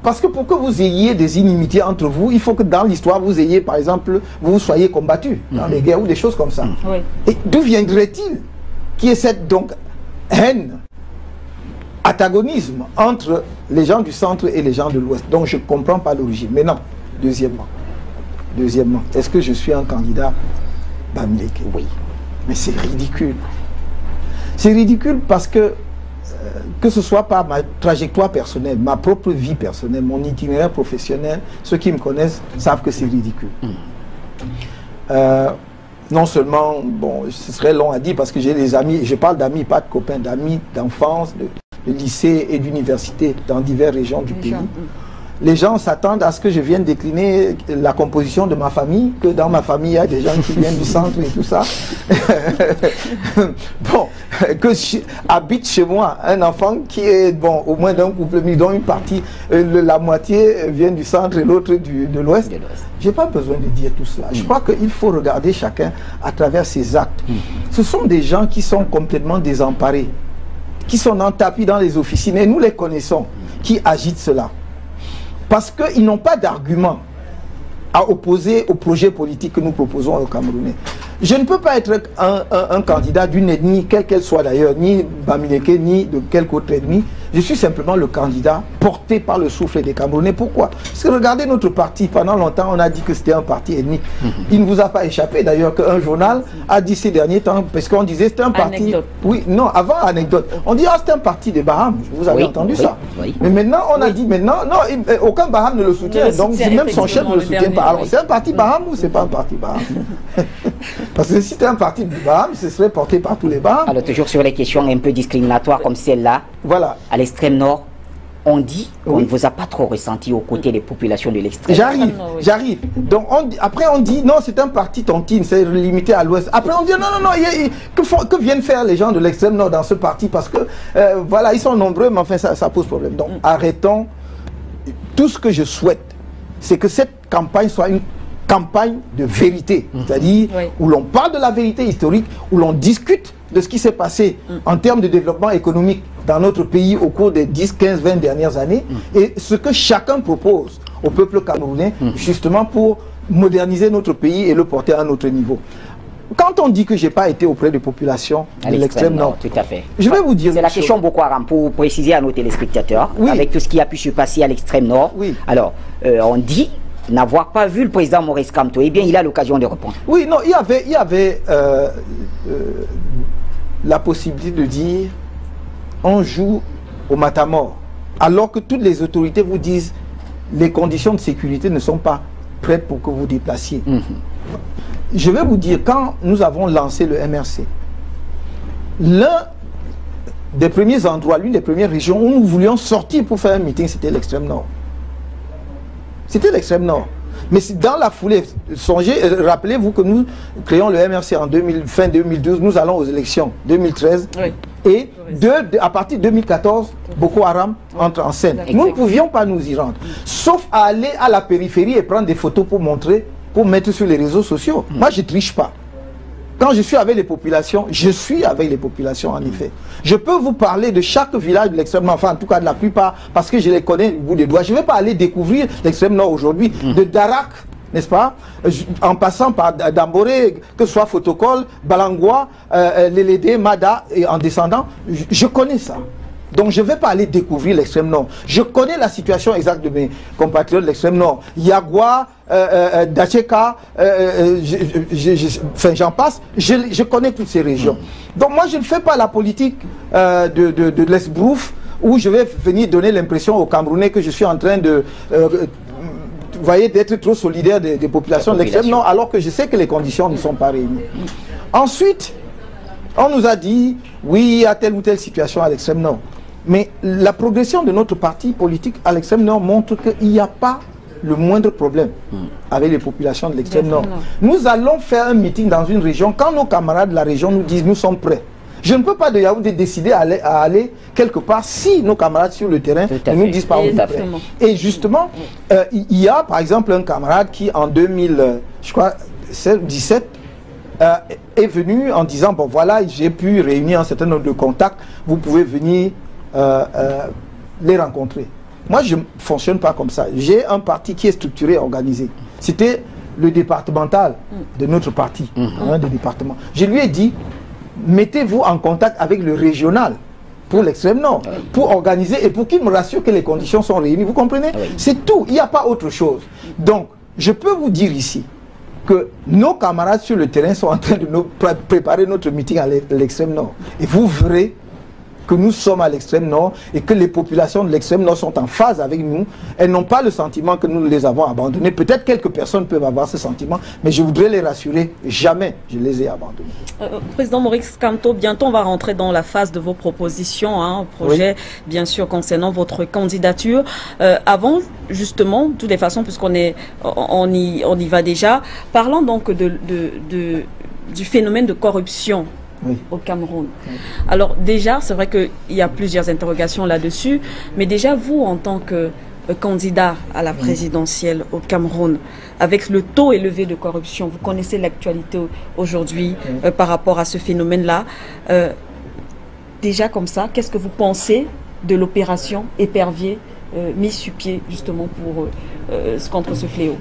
Parce que pour que vous ayez des inimitiés entre vous, il faut que dans l'histoire, vous ayez, par exemple, vous soyez combattus dans les guerres ou des choses comme ça. Et d'où viendrait-il qu'il y ait cette donc haine, antagonisme entre les gens du Centre et les gens de l'Ouest? Donc je ne comprends pas l'origine. Mais non, deuxièmement, est-ce que je suis un candidat Bamileke? Oui. Mais c'est ridicule. C'est ridicule parce que ce soit par ma trajectoire personnelle, ma propre vie personnelle, mon itinéraire professionnel, ceux qui me connaissent savent que c'est ridicule. Non seulement, bon, ce serait long à dire parce que j'ai des amis, je parle d'amis, pas de copains, d'amis d'enfance, de lycée et d'université dans diverses régions du pays. Les gens s'attendent à ce que je vienne décliner la composition de ma famille, que dans ma famille, il y a des gens qui viennent du centre et tout ça. Bon, que habite chez moi un enfant qui est, bon, au moins d'un couple, dont une partie, la moitié vient du centre et l'autre de l'ouest. Je n'ai pas besoin de dire tout cela. Je crois qu'il faut regarder chacun à travers ses actes. Ce sont des gens qui sont complètement désemparés, qui sont en tapis dans les officines, et nous les connaissons, qui agitent cela. Parce qu'ils n'ont pas d'argument à opposer au projet politique que nous proposons aux Camerounais. Je ne peux pas être un candidat d'une ethnie, quelle qu'elle soit d'ailleurs, ni Bamileke, ni de quelque autre ethnie. Je suis simplement le candidat porté par le souffle des Camerounais. Pourquoi? Parce que regardez notre parti, pendant longtemps on a dit que c'était un parti ethnique. Il ne vous a pas échappé d'ailleurs qu'un journal a dit ces derniers temps, parce qu'on disait c'était un parti... Anecdote. Oui, non, avant anecdote. On dit c'est un parti des Baham, vous avez entendu ça. Mais maintenant on a dit, maintenant, non, aucun Baham ne le soutient, donc même son chef ne le soutient pas. Alors c'est un parti Baham ou c'est pas un parti Baham? Parce que si c'était un parti du Baham, ce serait porté par tous les Baham. Alors toujours sur les questions un peu discriminatoires comme celle-là, voilà. À l'extrême nord, on dit qu'on ne vous a pas trop ressenti aux côtés des populations de l'extrême nord. J'arrive. Donc après on dit non, c'est un parti tontine, c'est limité à l'ouest. Après on dit non, que viennent faire les gens de l'extrême nord dans ce parti? Parce que voilà, ils sont nombreux, mais enfin ça pose problème. Donc arrêtons. Tout ce que je souhaite, c'est que cette campagne soit une campagne de vérité, c'est-à-dire où l'on parle de la vérité historique, où l'on discute de ce qui s'est passé en termes de développement économique dans notre pays au cours des 10, 15, 20 dernières années, et ce que chacun propose au peuple camerounais, justement pour moderniser notre pays et le porter à un autre niveau. Quand on dit que je n'ai pas été auprès des populations de l'extrême nord, tout à fait. Je vais vous dire... C'est la question Boko Haram, pour préciser à nos téléspectateurs, avec tout ce qui a pu se passer à l'extrême nord. Alors, on dit n'avoir pas vu le président Maurice Kamto. Eh bien, il a l'occasion de répondre. Oui, non, il y avait la possibilité de dire on joue au matamor, alors que toutes les autorités vous disent les conditions de sécurité ne sont pas prêtes pour que vous déplaciez. Je vais vous dire, quand nous avons lancé le MRC, l'un des premiers endroits, l'une des premières régions où nous voulions sortir pour faire un meeting, c'était l'extrême nord. C'était l'extrême nord. Mais dans la foulée, songez, rappelez-vous que nous créons le MRC en fin 2012, nous allons aux élections 2013, et à partir de 2014, Boko Haram entre en scène. Nous ne pouvions pas nous y rendre, sauf à aller à la périphérie et prendre des photos pour montrer, pour mettre sur les réseaux sociaux. Moi, je ne triche pas. Quand je suis avec les populations, je suis avec les populations en effet. Je peux vous parler de chaque village de l'extrême nord, enfin en tout cas de la plupart, parce que je les connais du bout des doigts. Je ne vais pas aller découvrir l'extrême nord aujourd'hui, de Darak, n'est-ce pas, en passant par Damboré, que ce soit Fotokol, Balangwa, Lélédé, Mada, et en descendant, je connais ça. Donc je ne vais pas aller découvrir l'extrême nord. Je connais la situation exacte de mes compatriotes de l'extrême nord. Yagua, Dacheka, enfin j'en passe, je connais toutes ces régions. Donc moi je ne fais pas la politique de l'esbrouf où je vais venir donner l'impression aux Camerounais que je suis en train de... vous voyez, d'être trop solidaire des populations de l'extrême nord, alors que je sais que les conditions ne sont pas réunies. Ensuite, on nous a dit, oui, il y a telle ou telle situation à l'extrême nord. Mais la progression de notre parti politique à l'extrême nord montre qu'il n'y a pas le moindre problème avec les populations de l'extrême nord. Nous allons faire un meeting dans une région. Quand nos camarades de la région nous disent nous sommes prêts, je ne peux pas de Yaoundé décider à aller quelque part si nos camarades sur le terrain ne nous disent pas on est prêts. Et justement, il y a par exemple un camarade qui en 2017 est venu en disant bon voilà, j'ai pu réunir un certain nombre de contacts, vous pouvez venir les rencontrer. Moi, je ne fonctionne pas comme ça. J'ai un parti qui est structuré, organisé. C'était le départemental de notre parti, un des départements. Je lui ai dit, mettez-vous en contact avec le régional pour l'extrême nord, pour organiser et pour qu'il me rassure que les conditions sont réunies. Vous comprenez? C'est tout. Il n'y a pas autre chose. Donc, je peux vous dire ici que nos camarades sur le terrain sont en train de nous préparer notre meeting à l'extrême nord. Et vous verrez que nous sommes à l'extrême nord et que les populations de l'extrême nord sont en phase avec nous. Elles n'ont pas le sentiment que nous les avons abandonnés. Peut-être quelques personnes peuvent avoir ce sentiment, mais je voudrais les rassurer, jamais je les ai abandonnés. Président Maurice Kamto, bientôt on va rentrer dans la phase de vos propositions, projet bien sûr concernant votre candidature. Avant, justement, de toutes les façons, puisqu'on y va déjà, parlons donc du phénomène de corruption au Cameroun. Alors déjà, c'est vrai qu'il y a plusieurs interrogations là-dessus, mais déjà vous, en tant que candidat à la présidentielle au Cameroun, avec le taux élevé de corruption, vous connaissez l'actualité aujourd'hui par rapport à ce phénomène-là. Déjà comme ça, qu'est-ce que vous pensez de l'opération Épervier mise sur pied justement contre ce fléau?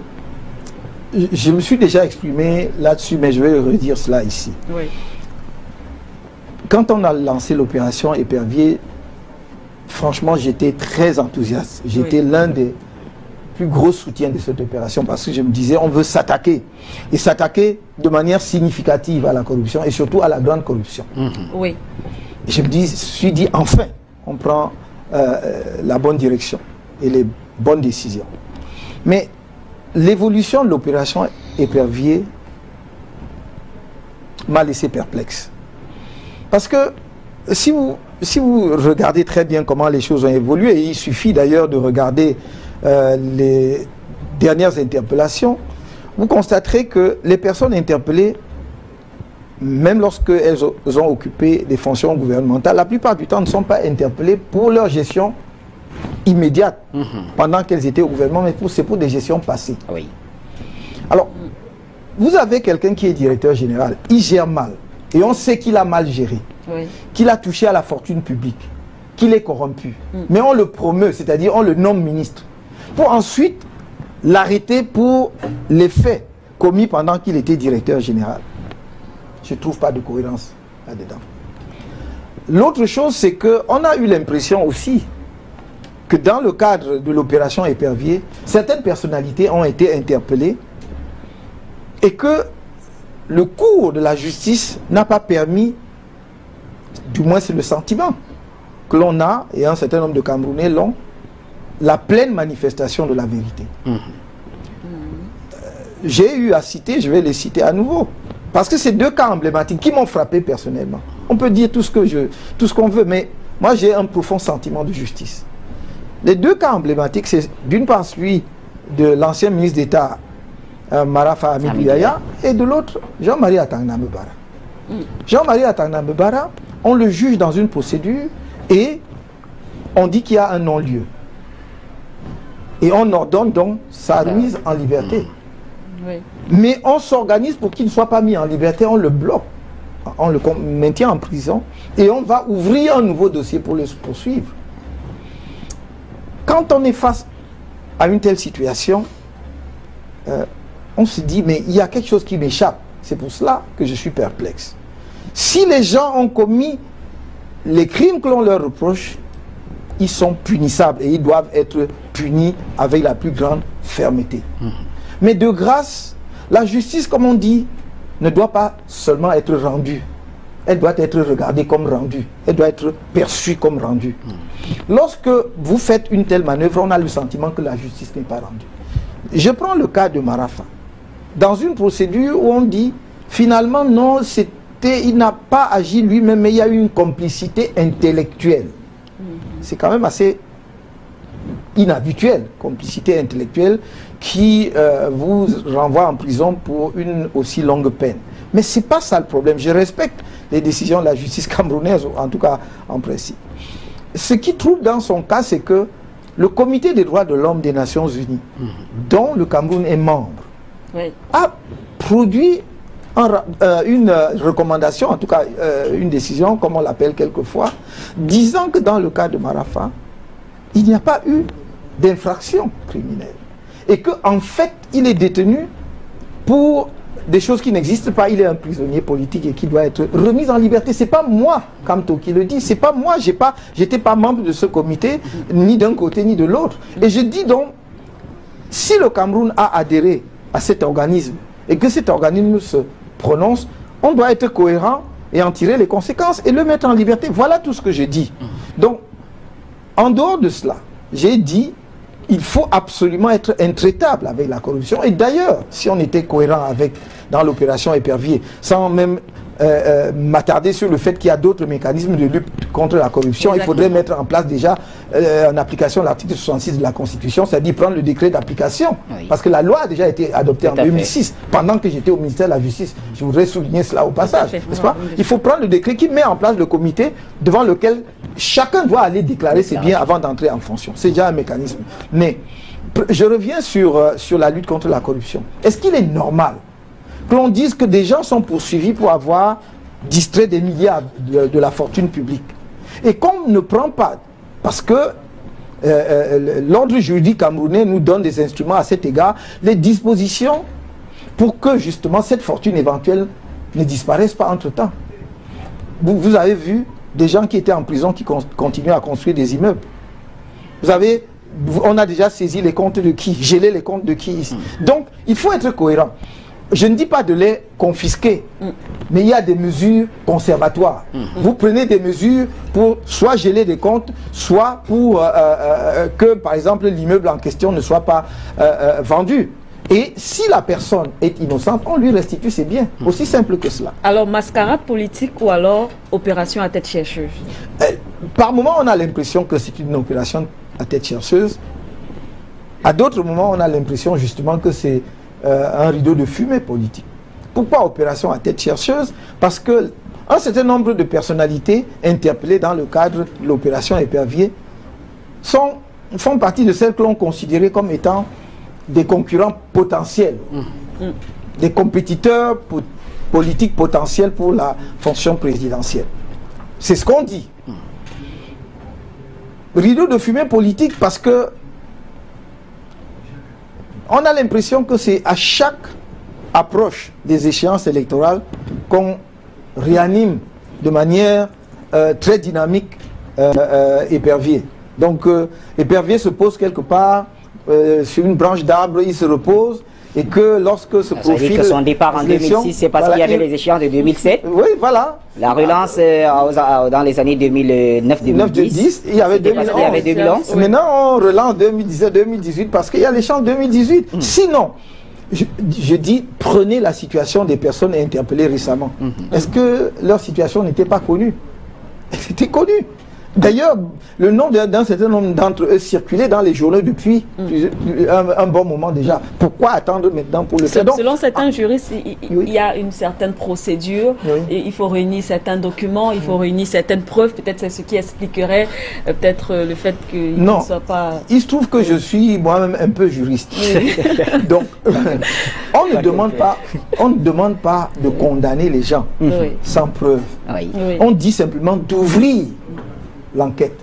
Je me suis déjà exprimé là-dessus, mais je vais redire cela ici. Oui. Quand on a lancé l'opération Épervier, franchement, j'étais très enthousiaste. J'étais l'un des plus gros soutiens de cette opération parce que je me disais, on veut s'attaquer. Et s'attaquer de manière significative à la corruption et surtout à la grande corruption. Oui. Et je me suis dit, enfin, on prend la bonne direction et les bonnes décisions. Mais l'évolution de l'opération Épervier m'a laissé perplexe. Parce que si vous regardez très bien comment les choses ont évolué, et il suffit d'ailleurs de regarder les dernières interpellations, vous constaterez que les personnes interpellées, même lorsqu'elles ont occupé des fonctions gouvernementales, la plupart du temps ne sont pas interpellées pour leur gestion immédiate, pendant qu'elles étaient au gouvernement, mais c'est pour des gestions passées. Oui. Alors, vous avez quelqu'un qui est directeur général, il gère mal. Et on sait qu'il a mal géré, qu'il a touché à la fortune publique, qu'il est corrompu. Mais on le promeut, c'est-à-dire on le nomme ministre, pour ensuite l'arrêter pour les faits commis pendant qu'il était directeur général. Je ne trouve pas de cohérence là-dedans. L'autre chose, c'est qu'on a eu l'impression aussi que dans le cadre de l'opération Épervier, certaines personnalités ont été interpellées et que le cours de la justice n'a pas permis, du moins c'est le sentiment que l'on a, et un certain nombre de Camerounais l'ont, la pleine manifestation de la vérité. J'ai eu à citer, je vais les citer à nouveau, parce que c'est deux cas emblématiques qui m'ont frappé personnellement. On peut dire tout ce qu'on veut, mais moi j'ai un profond sentiment de justice. Les deux cas emblématiques, c'est d'une part celui de l'ancien ministre d'État Marafa Hamidou Yahya, et de l'autre, Jean-Marie Atangana Mbara. Jean-Marie Atangana Mbara, on le juge dans une procédure et on dit qu'il y a un non-lieu. Et on ordonne donc sa remise en liberté. Mais on s'organise pour qu'il ne soit pas mis en liberté, on le bloque, on le maintient en prison et on va ouvrir un nouveau dossier pour le poursuivre. Quand on est face à une telle situation, on se dit, mais il y a quelque chose qui m'échappe. C'est pour cela que je suis perplexe. Si les gens ont commis les crimes que l'on leur reproche, ils sont punissables et ils doivent être punis avec la plus grande fermeté. Mais de grâce, la justice, comme on dit, ne doit pas seulement être rendue. Elle doit être regardée comme rendue. Elle doit être perçue comme rendue. Lorsque vous faites une telle manœuvre, on a le sentiment que la justice n'est pas rendue. Je prends le cas de Marafa. Dans une procédure où on dit, finalement, non, il n'a pas agi lui-même, mais il y a eu une complicité intellectuelle. C'est quand même assez inhabituel, complicité intellectuelle qui vous renvoie en prison pour une aussi longue peine. Mais ce n'est pas ça le problème. Je respecte les décisions de la justice camerounaise, en tout cas en principe. Ce qui trouve dans son cas, c'est que le Comité des droits de l'homme des Nations Unies, dont le Cameroun est membre, a produit une recommandation, en tout cas une décision, comme on l'appelle quelquefois, disant que dans le cas de Marafa, il n'y a pas eu d'infraction criminelle. Et qu'en fait, il est détenu pour des choses qui n'existent pas. Il est un prisonnier politique et qui doit être remis en liberté. C'est pas moi, Kamto, qui le dit. C'est pas moi. J'étais pas membre de ce comité, ni d'un côté ni de l'autre. Et je dis donc, si le Cameroun a adhéré à cet organisme et que cet organisme se prononce, on doit être cohérent et en tirer les conséquences et le mettre en liberté. Voilà tout ce que je dis. Donc, en dehors de cela, j'ai dit, il faut absolument être intraitable avec la corruption. Et d'ailleurs, si on était cohérent dans l'opération Épervier, sans même m'attarder sur le fait qu'il y a d'autres mécanismes de lutte contre la corruption, il faudrait mettre en place déjà en application de l'article 66 de la Constitution, c'est-à-dire prendre le décret d'application. Oui. Parce que la loi a déjà été adoptée en 2006, pendant que j'étais au ministère de la Justice. Je voudrais souligner cela au passage, n'est-ce pas? Il faut prendre le décret qui met en place le comité devant lequel chacun doit aller déclarer ses biens avant d'entrer en fonction. C'est déjà un mécanisme. Mais je reviens sur la lutte contre la corruption. Est-ce qu'il est normal que l'on dise que des gens sont poursuivis pour avoir distrait des milliards de la fortune publique et qu'on ne prend pas, parce que l'ordre juridique camerounais nous donne des instruments à cet égard, les dispositions pour que justement cette fortune éventuelle ne disparaisse pas entre-temps. Vous avez vu des gens qui étaient en prison qui continuent à construire des immeubles. On a déjà saisi les comptes de qui, gelé les comptes de qui ici. Donc, il faut être cohérent. Je ne dis pas de les confisquer, mais il y a des mesures conservatoires. Vous prenez des mesures pour soit geler des comptes, soit pour que, par exemple, l'immeuble en question ne soit pas vendu. Et si la personne est innocente, on lui restitue ses biens. Aussi simple que cela. Alors, mascarade politique ou alors opération à tête chercheuse? Par moments, on a l'impression que c'est une opération à tête chercheuse. À d'autres moments, on a l'impression justement que c'est un rideau de fumée politique. Pourquoi opération à tête chercheuse? Parce que un certain nombre de personnalités interpellées dans le cadre de l'opération Épervier font partie de celles que l'on considérait comme étant des concurrents potentiels, des compétiteurs politiques potentiels pour la fonction présidentielle. C'est ce qu'on dit. Rideau de fumée politique parce que on a l'impression que c'est à chaque approche des échéances électorales qu'on réanime de manière très dynamique Épervier. Donc Épervier se pose quelque part sur une branche d'arbre, il se repose, et que lorsque se profile... que son départ en 2006, c'est parce qu'il y avait les échéances de 2007. Oui, voilà. La relance dans les années 2009-2010. Il y avait 2011. Maintenant, on relance 2017-2018 parce qu'il y a l'échéance 2018. Sinon, je dis, prenez la situation des personnes interpellées récemment. Est-ce que leur situation n'était pas connue? C'était connu. D'ailleurs, le nom d'un certain nombre d'entre eux circulait dans les journaux depuis un bon moment déjà. Pourquoi attendre maintenant pour le faire? Selon certains juristes, il y a une certaine procédure, et il faut réunir certains documents, il faut réunir certaines preuves. Peut-être c'est ce qui expliquerait peut-être le fait qu'il ne soit pas... Il se trouve que je suis moi-même un peu juriste. Donc, on ne demande pas de condamner les gens sans preuve. On dit simplement d'ouvrir l'enquête.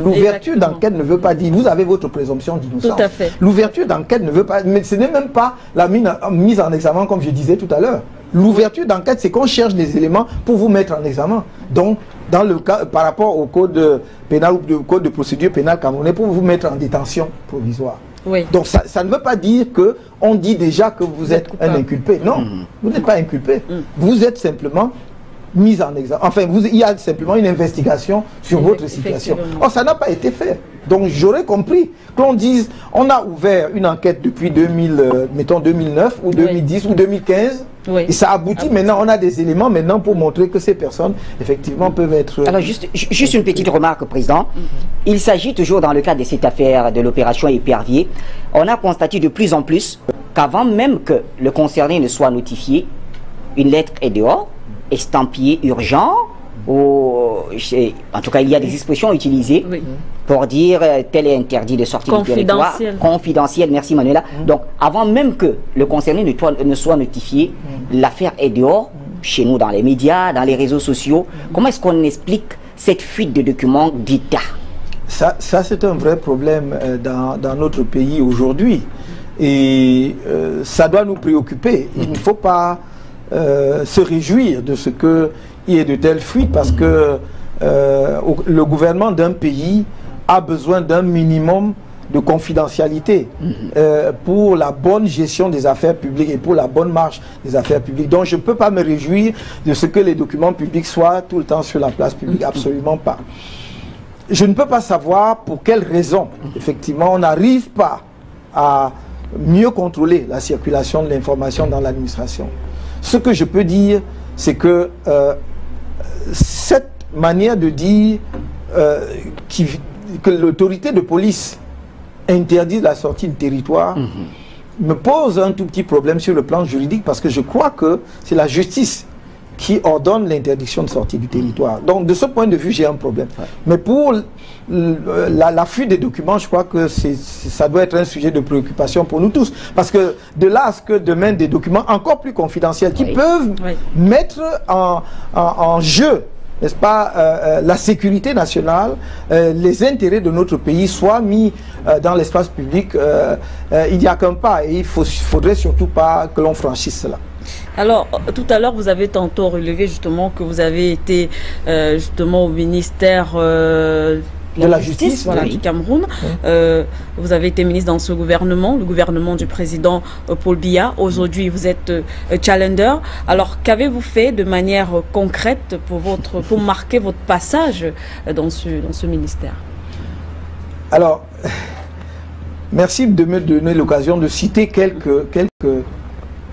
L'ouverture d'enquête ne veut pas dire, vous avez votre présomption d'innocence. Tout à fait. L'ouverture d'enquête ne veut pas, mais ce n'est même pas la mise en examen comme je disais tout à l'heure. L'ouverture d'enquête, c'est qu'on cherche des éléments pour vous mettre en examen. Donc, dans le cas, par rapport au code pénal ou au code de procédure pénale camerounais, pour vous mettre en détention provisoire. Oui. Donc, ça ne veut pas dire qu'on dit déjà que vous êtes un inculpé. Non, vous n'êtes pas inculpé. Vous êtes simplement mise en examen. Enfin, il y a simplement une investigation sur votre situation. Or, ça n'a pas été fait. Donc, j'aurais compris qu'on dise, on a ouvert une enquête depuis 2009 ou 2010 ou 2015 Oui. Et ça aboutit maintenant, on a des éléments maintenant pour montrer que ces personnes, effectivement, peuvent être... Alors, juste une petite remarque, Président. Il s'agit toujours, dans le cadre de cette affaire de l'opération Épervier, on a constaté de plus en plus qu'avant même que le concerné ne soit notifié, une lettre est dehors, estampillée urgent, en tout cas, il y a des expressions utilisées pour dire tel est interdit de sortir du territoire. Confidentiel, merci Manuela. Donc, avant même que le concerné ne soit notifié, l'affaire est dehors, chez nous, dans les médias, dans les réseaux sociaux. Comment est-ce qu'on explique cette fuite de documents d'État? Ça c'est un vrai problème dans notre pays aujourd'hui. Et ça doit nous préoccuper. Il ne faut pas se réjouir de ce qu'il y ait de telles fuites, parce que le gouvernement d'un pays a besoin d'un minimum de confidentialité pour la bonne gestion des affaires publiques et pour la bonne marche des affaires publiques. Donc je ne peux pas me réjouir de ce que les documents publics soient tout le temps sur la place publique, absolument pas. Je ne peux pas savoir pour quelles raisons, effectivement, on n'arrive pas à mieux contrôler la circulation de l'information dans l'administration. Ce que je peux dire, c'est que cette manière de dire que l'autorité de police interdit la sortie du territoire me pose un tout petit problème sur le plan juridique, parce que je crois que c'est la justice qui ordonne l'interdiction de sortie du territoire. Donc de ce point de vue, j'ai un problème. Mais pour la fuite des documents, je crois que ça doit être un sujet de préoccupation pour nous tous. Parce que de là à ce que demain des documents encore plus confidentiels qui peuvent mettre en jeu, n'est-ce pas, la sécurité nationale, les intérêts de notre pays soient mis dans l'espace public, il n'y a qu'un pas, et il ne faudrait surtout pas que l'on franchisse cela. Alors, tout à l'heure, vous avez tantôt relevé justement que vous avez été justement au ministère de la Justice voilà, du Cameroun. Vous avez été ministre dans ce gouvernement, le gouvernement du président Paul Biya. Aujourd'hui, vous êtes challenger. Alors, qu'avez-vous fait de manière concrète pour marquer votre passage dans ce ministère? Alors, merci de me donner l'occasion de citer quelques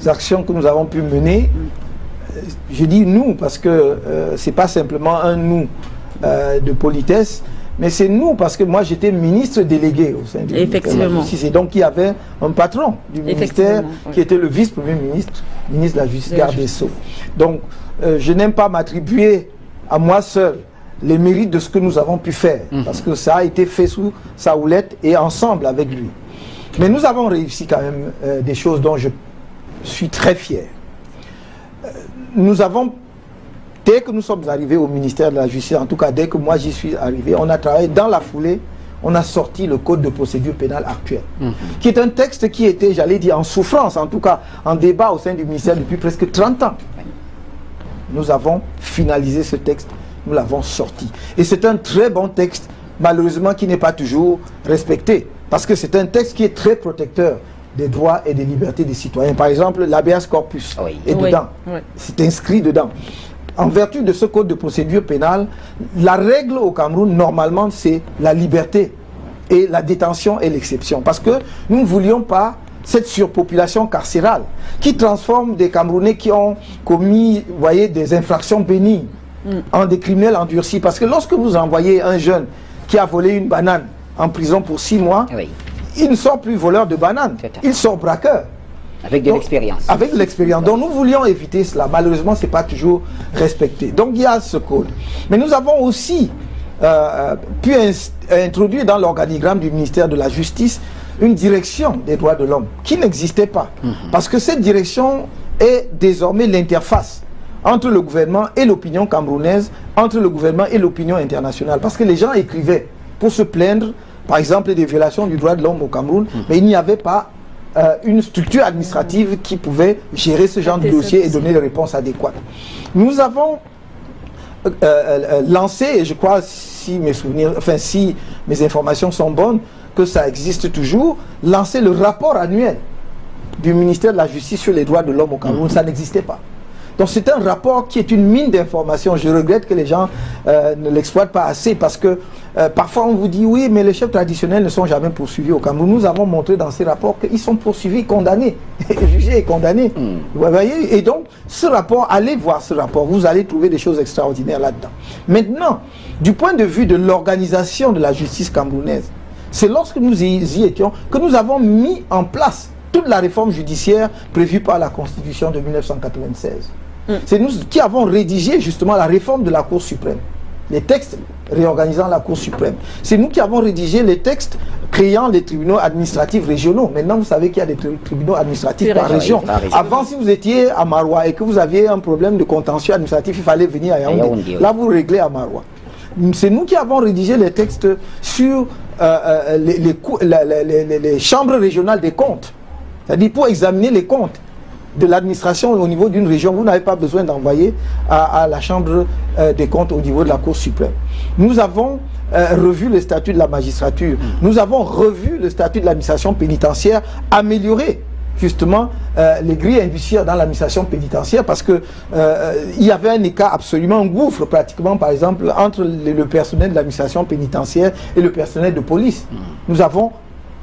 actions que nous avons pu mener. Je dis nous parce que c'est pas simplement un nous de politesse, mais c'est nous parce que moi j'étais ministre délégué au sein du ministère de la Justice, et donc il y avait un patron du ministère qui était le vice-premier ministre, ministre de la Justice, garde des Sceaux. Donc je n'aime pas m'attribuer à moi seul les mérites de ce que nous avons pu faire, parce que ça a été fait sous sa houlette et ensemble avec lui. Mais nous avons réussi quand même des choses dont je suis très fier. Nous avons, dès que nous sommes arrivés au ministère de la Justice, en tout cas dès que moi j'y suis arrivé, on a travaillé dans la foulée, on a sorti le code de procédure pénale actuel, qui est un texte qui était, j'allais dire, en souffrance, en tout cas en débat au sein du ministère depuis presque 30 ans. Nous avons finalisé ce texte, nous l'avons sorti. Et c'est un très bon texte, malheureusement qui n'est pas toujours respecté, parce que c'est un texte qui est très protecteur des droits et des libertés des citoyens. Par exemple, l'habeas corpus est dedans. C'est inscrit dedans. En vertu de ce code de procédure pénale, la règle au Cameroun, normalement, c'est la liberté. Et la détention est l'exception. Parce que nous ne voulions pas cette surpopulation carcérale qui transforme des Camerounais qui ont commis, vous voyez, des infractions bénignes en des criminels endurcis. Parce que lorsque vous envoyez un jeune qui a volé une banane en prison pour 6 mois, il ne sort plus voleur de bananes, il sort braqueur. Avec de l'expérience. Avec de l'expérience. Donc nous voulions éviter cela. Malheureusement, ce n'est pas toujours respecté. Donc il y a ce code. Mais nous avons aussi pu introduire dans l'organigramme du ministère de la Justice une direction des droits de l'homme qui n'existait pas. Parce que cette direction est désormais l'interface entre le gouvernement et l'opinion camerounaise, entre le gouvernement et l'opinion internationale. Parce que les gens écrivaient pour se plaindre, par exemple, des violations du droit de l'homme au Cameroun, mais il n'y avait pas une structure administrative qui pouvait gérer ce genre de dossier et donner les réponses adéquates. Nous avons lancé, et je crois, si mes informations sont bonnes, que ça existe toujours, lancé le rapport annuel du ministère de la Justice sur les droits de l'homme au Cameroun. Ça n'existait pas. Donc c'est un rapport qui est une mine d'informations. Je regrette que les gens ne l'exploitent pas assez parce que parfois on vous dit oui, mais les chefs traditionnels ne sont jamais poursuivis au Cameroun. Nous avons montré dans ces rapports qu'ils sont poursuivis, condamnés, jugés et condamnés. Vous voyez? Et donc ce rapport, allez voir ce rapport, vous allez trouver des choses extraordinaires là-dedans. Maintenant, du point de vue de l'organisation de la justice camerounaise, c'est lorsque nous y étions que nous avons mis en place toute la réforme judiciaire prévue par la Constitution de 1996. C'est nous qui avons rédigé justement la réforme de la Cour suprême, les textes réorganisant la Cour suprême. C'est nous qui avons rédigé les textes créant les tribunaux administratifs régionaux. Maintenant, vous savez qu'il y a des tribunaux administratifs par région. Avant, si vous étiez à Maroua et que vous aviez un problème de contentieux administratif, il fallait venir à Yaoundé. Là, vous réglez à Maroua. C'est nous qui avons rédigé les textes sur les chambres régionales des comptes. C'est-à-dire pour examiner les comptes de l'administration au niveau d'une région, vous n'avez pas besoin d'envoyer à la chambre des comptes au niveau de la Cour suprême. Nous avons revu le statut de la magistrature. Nous avons revu le statut de l'administration pénitentiaire, amélioré justement les grilles indiciaires dans l'administration pénitentiaire parce que il y avait un écart absolument, un gouffre pratiquement par exemple entre le personnel de l'administration pénitentiaire et le personnel de police. Nous avons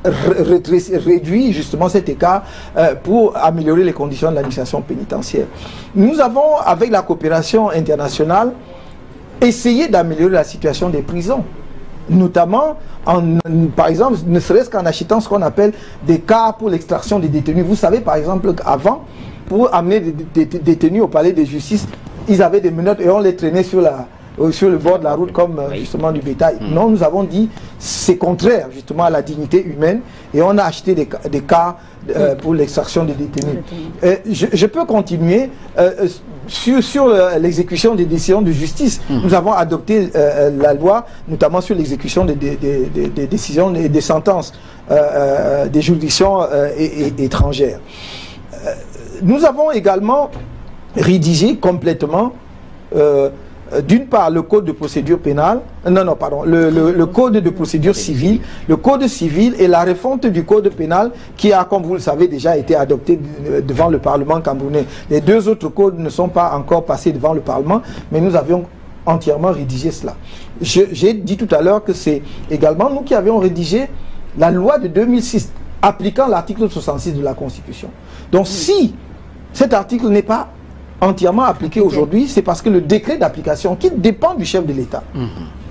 réduit justement cet écart pour améliorer les conditions de l'administration pénitentiaire. Nous avons, avec la coopération internationale, essayé d'améliorer la situation des prisons, notamment, par exemple, ne serait-ce qu'en achetant ce qu'on appelle des cars pour l'extraction des détenus. Vous savez, par exemple, qu'avant, pour amener des détenus au palais de justice, ils avaient des menottes et on les traînait sur le bord de la route comme justement du bétail. Non, nous avons dit c'est contraire justement à la dignité humaine et on a acheté des cars pour l'extraction des détenus. Je peux continuer sur l'exécution des décisions de justice. Nous avons adopté la loi notamment sur l'exécution des décisions et des sentences des juridictions étrangères. Nous avons également rédigé complètement d'une part, le code de procédure pénale, le code de procédure civile, le code civil et la refonte du code pénal qui a, comme vous le savez, déjà été adopté devant le Parlement camerounais. Les deux autres codes ne sont pas encore passés devant le Parlement, mais nous avions entièrement rédigé cela. J'ai dit tout à l'heure que c'est également nous qui avions rédigé la loi de 2006 appliquant l'article 66 de la Constitution. Donc si cet article n'est pas entièrement appliqué aujourd'hui, c'est parce que le décret d'application qui dépend du chef de l'État,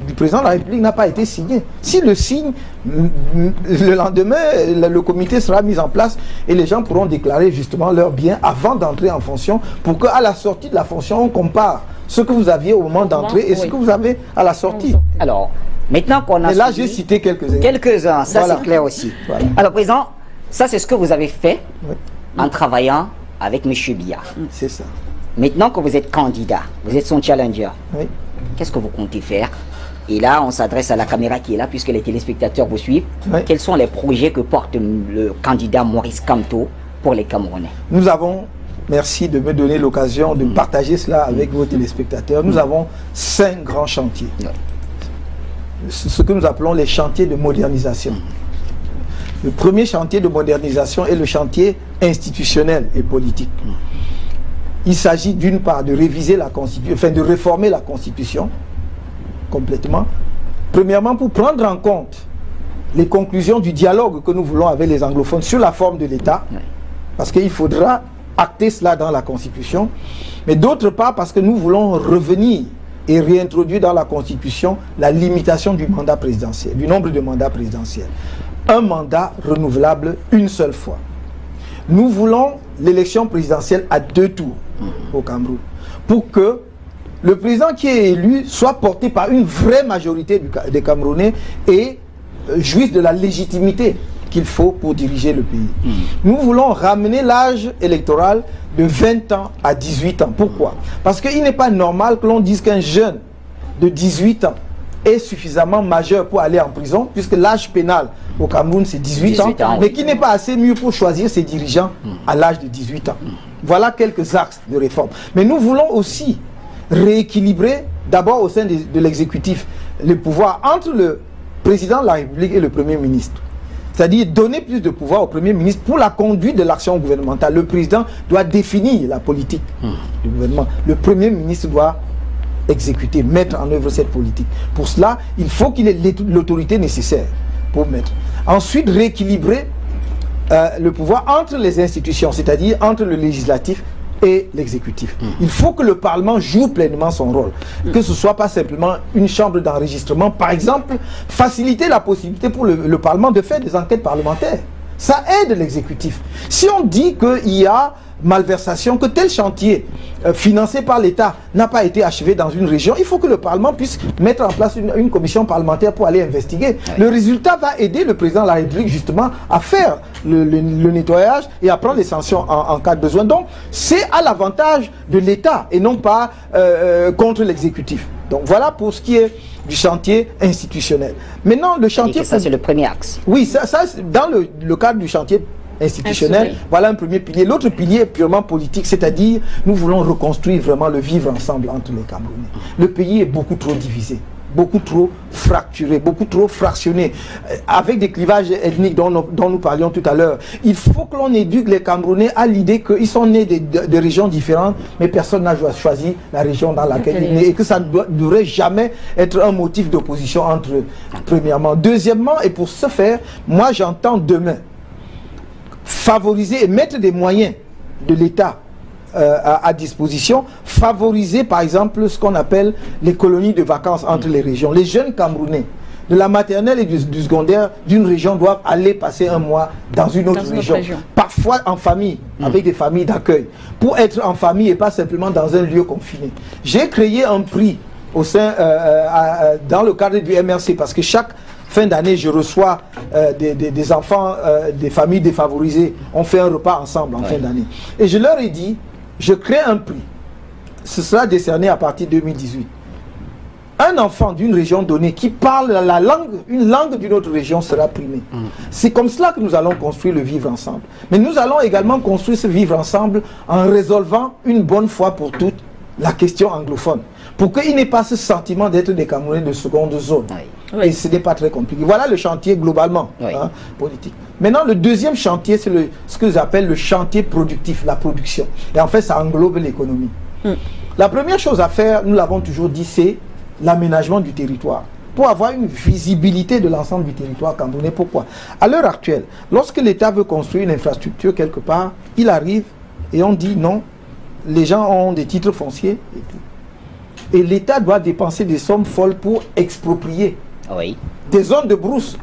du président de la République, n'a pas été signé. S'il le signe, le lendemain, le comité sera mis en place et les gens pourront déclarer justement leurs biens avant d'entrer en fonction pour qu'à la sortie de la fonction, on compare ce que vous aviez au moment d'entrée et ce que vous avez à la sortie. Alors, maintenant qu'on a... Et là, j'ai cité quelques-uns. Quelques-uns, ça voilà. C'est clair aussi. Voilà. Alors, président, ça c'est ce que vous avez fait en travaillant avec M. Biya. C'est ça. Maintenant que vous êtes candidat, vous êtes son challenger, qu'est-ce que vous comptez faire? Et là, on s'adresse à la caméra qui est là, puisque les téléspectateurs vous suivent. Quels sont les projets que porte le candidat Maurice Kamto pour les Camerounais? Nous avons, merci de me donner l'occasion de partager cela avec vos téléspectateurs, nous avons 5 grands chantiers. Ce que nous appelons les chantiers de modernisation. Le premier chantier de modernisation est le chantier institutionnel et politique. Il s'agit d'une part de réviser la Constitution, enfin de réformer la Constitution complètement. Premièrement, pour prendre en compte les conclusions du dialogue que nous voulons avec les anglophones sur la forme de l'État, parce qu'il faudra acter cela dans la Constitution. Mais d'autre part, parce que nous voulons revenir et réintroduire dans la Constitution la limitation du mandat présidentiel, du nombre de mandats présidentiels. Un mandat renouvelable une seule fois. Nous voulons l'élection présidentielle à 2 tours au Cameroun, pour que le président qui est élu soit porté par une vraie majorité des Camerounais et jouisse de la légitimité qu'il faut pour diriger le pays. Nous voulons ramener l'âge électoral de 20 ans à 18 ans. Pourquoi? Parce qu'il n'est pas normal que l'on dise qu'un jeune de 18 ans est suffisamment majeur pour aller en prison, puisque l'âge pénal au Cameroun c'est 18 ans, mais qui n'est pas assez mûr pour choisir ses dirigeants à l'âge de 18 ans. Voilà quelques axes de réforme. Mais nous voulons aussi rééquilibrer, d'abord au sein de l'exécutif, le pouvoir entre le président de la République et le Premier ministre. C'est-à-dire donner plus de pouvoir au Premier ministre pour la conduite de l'action gouvernementale. Le président doit définir la politique du gouvernement. Le Premier ministre doit exécuter, mettre en œuvre cette politique. Pour cela, il faut qu'il ait l'autorité nécessaire pour mettre. Ensuite, rééquilibrer le pouvoir entre les institutions, c'est-à-dire entre le législatif et l'exécutif. Il faut que le Parlement joue pleinement son rôle. Que ce ne soit pas simplement une chambre d'enregistrement. Par exemple, faciliter la possibilité pour le Parlement de faire des enquêtes parlementaires. Ça aide l'exécutif. Si on dit qu'il y a malversation, que tel chantier financé par l'État n'a pas été achevé dans une région, il faut que le Parlement puisse mettre en place une commission parlementaire pour aller investiguer. Le résultat va aider le président de la République justement à faire le nettoyage et à prendre les sanctions en cas de besoin. Donc c'est à l'avantage de l'État et non pas contre l'exécutif. Donc voilà pour ce qui est du chantier institutionnel. Maintenant le chantier... Et ça c'est le premier axe. Oui, ça dans le cadre du chantier institutionnel, voilà un premier pilier. L'autre pilier est purement politique, c'est-à-dire nous voulons reconstruire vraiment le vivre ensemble entre les Camerounais. Le pays est beaucoup trop divisé, beaucoup trop fracturé, beaucoup trop fractionné, avec des clivages ethniques dont nous parlions tout à l'heure. Il faut que l'on éduque les Camerounais à l'idée qu'ils sont nés de régions différentes, mais personne n'a choisi la région dans laquelle il est né, et que ça ne devrait jamais être un motif d'opposition entre eux, premièrement. Deuxièmement, et pour ce faire, moi j'entends demain favoriser et mettre des moyens de l'État à disposition, favoriser par exemple ce qu'on appelle les colonies de vacances entre les régions. Les jeunes Camerounais de la maternelle et du secondaire d'une région doivent aller passer un mois dans une autre région. Parfois en famille, avec des familles d'accueil, pour être en famille et pas simplement dans un lieu confiné. J'ai créé un prix au sein, dans le cadre du MRC, parce que chaque fin d'année, je reçois des enfants des familles défavorisées. On fait un repas ensemble en fin d'année. Et je leur ai dit, je crée un prix. Ce sera décerné à partir de 2018. Un enfant d'une région donnée qui parle une langue d'une autre région sera primé. C'est comme cela que nous allons construire le vivre ensemble. Mais nous allons également construire ce vivre ensemble en résolvant une bonne fois pour toutes la question anglophone. Pour qu'il n'ait pas ce sentiment d'être des Camerounais de seconde zone. Et ce n'est pas très compliqué. Voilà le chantier globalement politique. Maintenant, le deuxième chantier, c'est ce que j'appelle le chantier productif, la production. Et en fait, ça englobe l'économie. La première chose à faire, nous l'avons toujours dit, c'est l'aménagement du territoire. Pour avoir une visibilité de l'ensemble du territoire camerounais. Pourquoi? À l'heure actuelle, lorsque l'État veut construire une infrastructure quelque part, il arrive et on dit non, les gens ont des titres fonciers et tout. Et l'État doit dépenser des sommes folles pour exproprier des zones de brousse.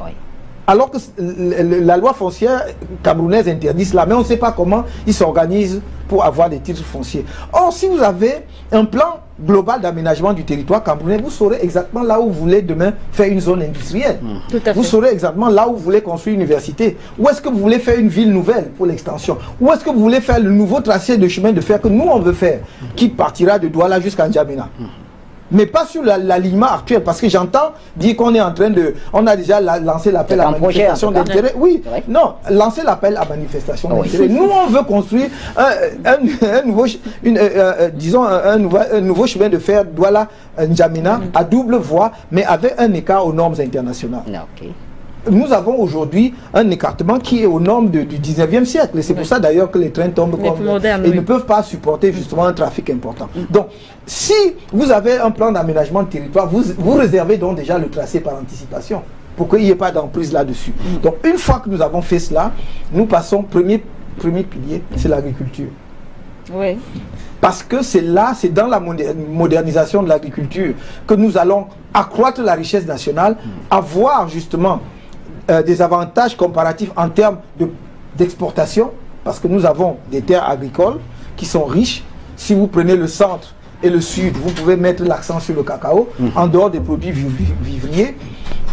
Alors que la loi foncière camerounaise interdit cela, mais on ne sait pas comment ils s'organisent pour avoir des titres fonciers. Or, si vous avez un plan global d'aménagement du territoire camerounais, vous saurez exactement là où vous voulez demain faire une zone industrielle. Vous saurez exactement là où vous voulez construire une université. Où est-ce que vous voulez faire une ville nouvelle pour l'extension. Où est-ce que vous voulez faire le nouveau tracé de chemin de fer que nous on veut faire, qui partira de Douala jusqu'à N'Djamena. Mais pas sur l'alignement actuel, parce que j'entends dire qu'on est en train de... On a déjà lancé l'appel à manifestation d'intérêt. Oui, non, lancer l'appel à manifestation d'intérêt. Nous, on veut construire un nouveau chemin de fer Douala-N'Djamena à double voie, mais avec un écart aux normes internationales. Nous avons aujourd'hui un écartement qui est aux normes du 19e siècle. Et c'est pour ça d'ailleurs que les trains tombent comme... Ils ne peuvent pas supporter justement un trafic important. Donc, si vous avez un plan d'aménagement de territoire, vous réservez donc déjà le tracé par anticipation pour qu'il n'y ait pas d'emprise là-dessus. Donc, une fois que nous avons fait cela, nous passons, premier pilier, c'est l'agriculture. Parce que c'est là, c'est dans la modernisation de l'agriculture que nous allons accroître la richesse nationale, avoir justement des avantages comparatifs en termes d'exportation, parce que nous avons des terres agricoles qui sont riches. Si vous prenez le centre et le sud, vous pouvez mettre l'accent sur le cacao, en dehors des produits vivriers.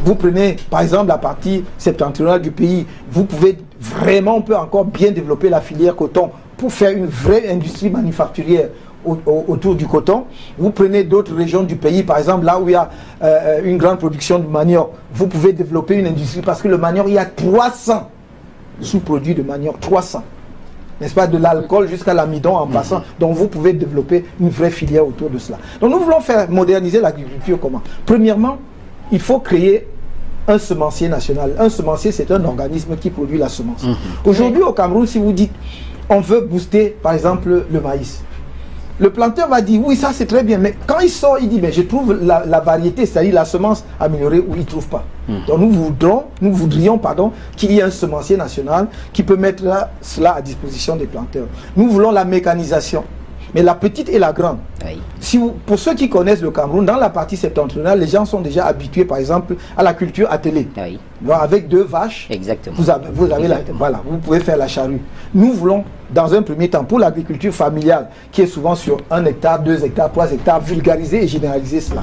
Vous prenez par exemple la partie septentrionale du pays, vous pouvez vraiment, on peut encore bien développer la filière coton pour faire une vraie industrie manufacturière autour du coton. Vous prenez d'autres régions du pays, par exemple là où il y a une grande production de manioc, vous pouvez développer une industrie, parce que le manioc, il y a 300 sous-produits de manioc, 300, n'est-ce pas, de l'alcool jusqu'à l'amidon en passant. Donc vous pouvez développer une vraie filière autour de cela. Donc nous voulons faire moderniser l'agriculture comment? Premièrement, il faut créer un semencier national. Un semencier, c'est un organisme qui produit la semence. Aujourd'hui, au Cameroun, si vous dites, on veut booster, par exemple, le maïs. Le planteur va dire, oui, ça c'est très bien, mais quand il sort, il dit, mais je trouve la variété, c'est-à-dire la semence améliorée, où il ne trouve pas. Donc nous voudrions qu'il y ait un semencier national qui peut mettre cela à disposition des planteurs. Nous voulons la mécanisation, mais la petite et la grande. Oui. Pour ceux qui connaissent le Cameroun, dans la partie septentrionale, les gens sont déjà habitués, par exemple, à la culture attelée. Oui. Donc, avec 2 vaches, exactement. vous avez voilà, vous pouvez faire la charrue. Nous voulons, dans un premier temps, pour l'agriculture familiale, qui est souvent sur 1 hectare, 2 hectares, 3 hectares, vulgariser et généraliser cela.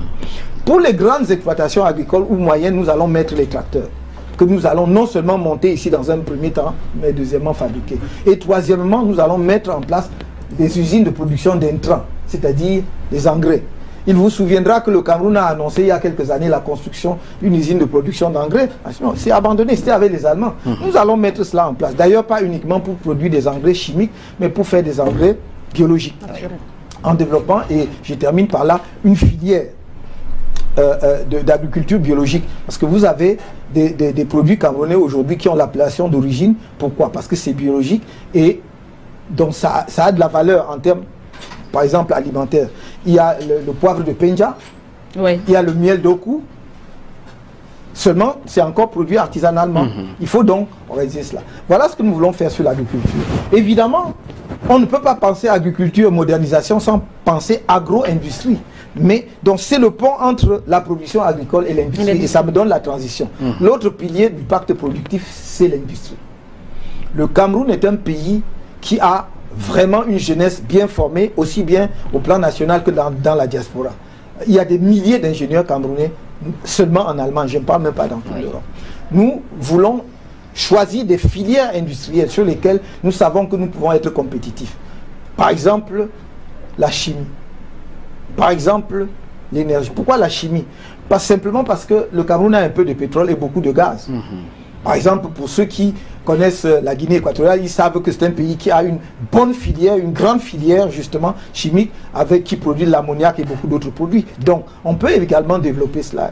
Pour les grandes exploitations agricoles ou moyennes, nous allons mettre les tracteurs, que nous allons non seulement monter ici dans un premier temps, mais deuxièmement fabriquer. Et troisièmement, nous allons mettre en place des usines de production d'intrants, c'est-à-dire des engrais. Il vous souviendra que le Cameroun a annoncé il y a quelques années la construction d'une usine de production d'engrais. C'est abandonné, c'était avec les Allemands. Nous allons mettre cela en place. D'ailleurs, pas uniquement pour produire des engrais chimiques, mais pour faire des engrais biologiques. En développant, et je termine par là, une filière d'agriculture biologique. Parce que vous avez des produits camerounais aujourd'hui qui ont l'appellation d'origine. Pourquoi? Parce que c'est biologique et donc ça a de la valeur en termes, par exemple, alimentaires. Il y a le poivre de Penja, oui. Il y a le miel d'Oku. Seulement, c'est encore produit artisanalement. Il faut donc réaliser cela. Voilà ce que nous voulons faire sur l'agriculture. Évidemment, on ne peut pas penser agriculture, modernisation sans penser agro-industrie. Mais donc c'est le pont entre la production agricole et l'industrie. Et ça me donne la transition. L'autre pilier du pacte productif, c'est l'industrie. Le Cameroun est un pays qui a vraiment une jeunesse bien formée, aussi bien au plan national que dans la diaspora. Il y a des milliers d'ingénieurs camerounais seulement en Allemagne, je ne parle même pas dans toute l'Europe. Nous voulons choisir des filières industrielles sur lesquelles nous savons que nous pouvons être compétitifs. Par exemple, la chimie. Par exemple, l'énergie. Pourquoi la chimie? Pas simplement parce que le Cameroun a un peu de pétrole et beaucoup de gaz. Par exemple, pour ceux qui connaissent la Guinée équatoriale, ils savent que c'est un pays qui a une bonne filière, une grande filière justement chimique, qui produit de l'ammoniac et beaucoup d'autres produits. Donc, on peut également développer cela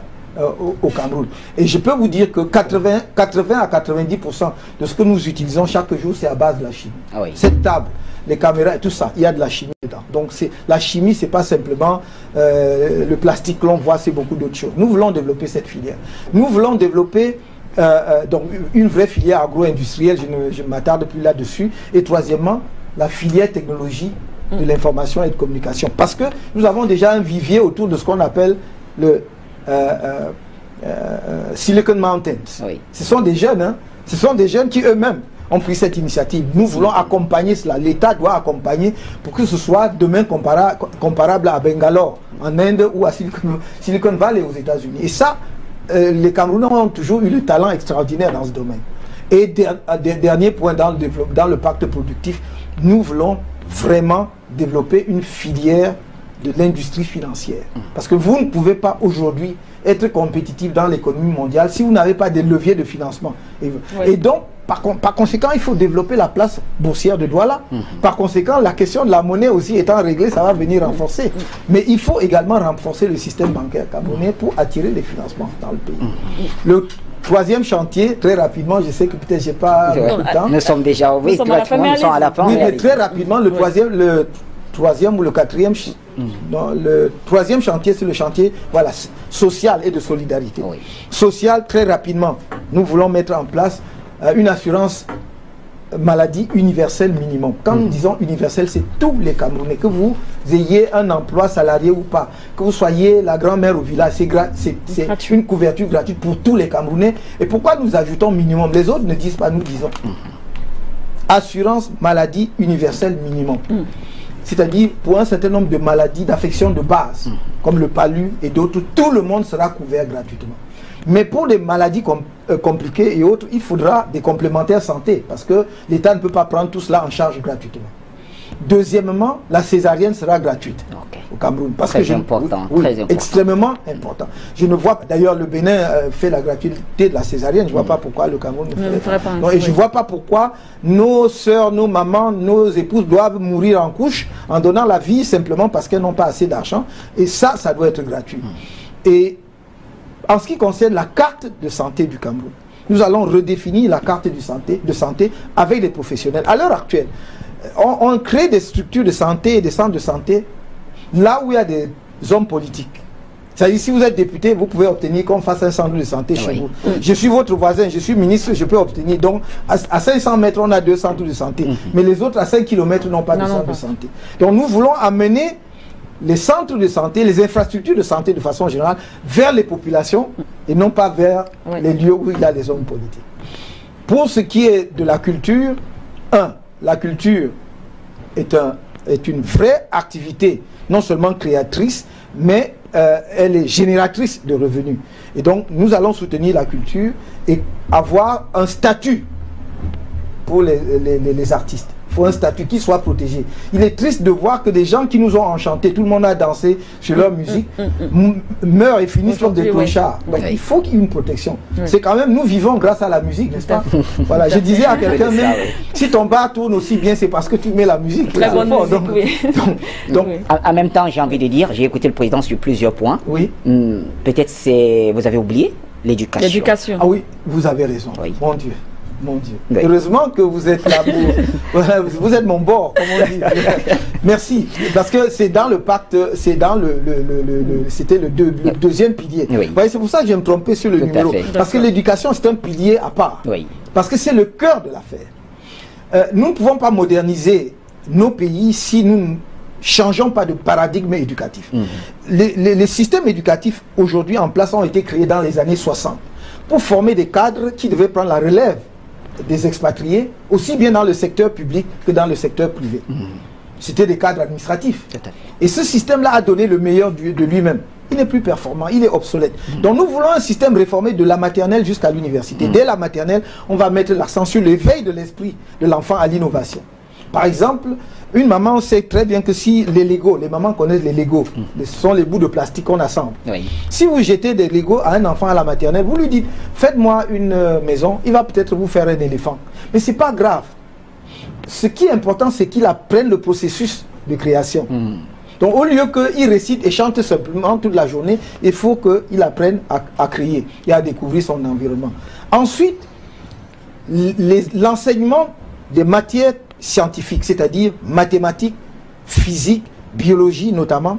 au Cameroun. Et je peux vous dire que 80 à 90% de ce que nous utilisons chaque jour, c'est à base de la chimie. Ah oui. Cette table, les caméras et tout ça, il y a de la chimie dedans. Donc, la chimie, c'est pas simplement le plastique que l'on voit, c'est beaucoup d'autres choses. Nous voulons développer cette filière. Nous voulons développer donc une vraie filière agro-industrielle, je ne m'attarde plus là-dessus. Et troisièmement, la filière technologie de l'information et de communication. Parce que nous avons déjà un vivier autour de ce qu'on appelle le Silicon Mountains. Oui. Ce sont des jeunes, hein, ce sont des jeunes qui eux-mêmes ont pris cette initiative. Nous voulons accompagner cela. L'État doit accompagner pour que ce soit demain comparable à Bangalore, en Inde ou à Silicon Valley aux États-Unis. Et ça, les Camerounais ont toujours eu le talent extraordinaire dans ce domaine. Et dernier point dans le pacte productif, nous voulons vraiment développer une filière de l'industrie financière. Parce que vous ne pouvez pas aujourd'hui être compétitif dans l'économie mondiale si vous n'avez pas des leviers de financement. Et donc, par conséquent, il faut développer la place boursière de Douala. Par conséquent, la question de la monnaie aussi étant réglée, ça va venir renforcer. Mais il faut également renforcer le système bancaire camerounais pour attirer les financements dans le pays. Le troisième chantier, très rapidement, je sais que peut-être j'ai pas beaucoup de temps. Nous sommes déjà au nous sommes à la fin. Oui, mais très rapidement, le troisième ou le quatrième, le troisième chantier, c'est le chantier social et de solidarité. Oui. Social, très rapidement, nous voulons mettre en place une assurance maladie universelle minimum. Quand nous disons universelle, c'est tous les Camerounais, que vous ayez un emploi salarié ou pas, que vous soyez la grand-mère au village, c'est une couverture gratuite pour tous les Camerounais. Et pourquoi nous ajoutons minimum? Les autres ne disent pas, nous disons assurance maladie universelle minimum. C'est-à-dire pour un certain nombre de maladies, d'affections de base, comme le palu et d'autres, tout le monde sera couvert gratuitement. Mais pour des maladies compliquées et autres, il faudra des complémentaires santé, parce que l'État ne peut pas prendre tout cela en charge gratuitement. Deuxièmement, la césarienne sera gratuite au Cameroun. Parce très important. Extrêmement important. Je ne vois pas, d'ailleurs le Bénin fait la gratuité de la césarienne, je ne vois pas pourquoi le Cameroun ne fait pas. Non, et je ne vois pas pourquoi nos sœurs, nos mamans, nos épouses doivent mourir en couche en donnant la vie simplement parce qu'elles n'ont pas assez d'argent. Et ça doit être gratuit. Et en ce qui concerne la carte de santé du Cameroun, nous allons redéfinir la carte de santé avec les professionnels. À l'heure actuelle, on crée des structures de santé et des centres de santé là où il y a des hommes politiques. C'est-à-dire, si vous êtes député, vous pouvez obtenir qu'on fasse un centre de santé chez vous. Je suis votre voisin, je suis ministre, je peux obtenir. Donc, à 500 mètres, on a 2 centres de santé. Mais les autres, à 5 km, n'ont pas de centre de santé. Donc, nous voulons amener les centres de santé, les infrastructures de santé de façon générale, vers les populations et non pas vers les lieux où il y a les hommes politiques. Pour ce qui est de la culture, la culture est une vraie activité, non seulement créatrice, mais elle est génératrice de revenus. Et donc, nous allons soutenir la culture et avoir un statut pour les artistes. Il faut un statut qui soit protégé. Il est triste de voir que des gens qui nous ont enchantés, tout le monde a dansé sur leur musique, meurent et finissent comme des clochards. Donc il faut qu'il y ait une protection. C'est quand même, nous vivons grâce à la musique, n'est-ce pas? Voilà, je disais à quelqu'un même, si ton bar tourne aussi bien, c'est parce que tu mets la musique. Très bonne musique, donc, en même temps, j'ai envie de dire, j'ai écouté le président sur plusieurs points. Oui. Peut-être vous avez oublié l'éducation. L'éducation. Ah oui, vous avez raison. Oui. Mon Dieu. Mon Dieu. Oui. Heureusement que vous êtes là pour... vous êtes mon bord, comme on dit. Merci. Parce que c'est dans le pacte, c'est dans c'était le deuxième pilier. Oui. Vous voyez, c'est pour ça que je vais me tromper sur le numéro. Parce que l'éducation, c'est un pilier à part. Oui. Parce que c'est le cœur de l'affaire. Nous ne pouvons pas moderniser nos pays si nous ne changeons pas de paradigme éducatif. Les systèmes éducatifs aujourd'hui en place ont été créés dans les années 60 pour former des cadres qui devaient prendre la relève des expatriés, aussi bien dans le secteur public que dans le secteur privé. C'était des cadres administratifs. Et ce système-là a donné le meilleur de lui-même. Il n'est plus performant, il est obsolète. Donc nous voulons un système réformé de la maternelle jusqu'à l'université. Dès la maternelle, on va mettre l'accent sur l'éveil de l'esprit de l'enfant à l'innovation. Par exemple, une maman sait très bien que si les mamans connaissent les Legos, ce sont les bouts de plastique qu'on assemble. Oui. Si vous jetez des Legos à un enfant à la maternelle, vous lui dites, faites-moi une maison, il va peut-être vous faire un éléphant. Mais ce n'est pas grave. Ce qui est important, c'est qu'il apprenne le processus de création. Donc au lieu qu'il récite et chante simplement toute la journée, il faut qu'il apprenne à créer et à découvrir son environnement. Ensuite, l'enseignement des matières scientifiques, c'est-à-dire mathématiques, physique, biologie notamment,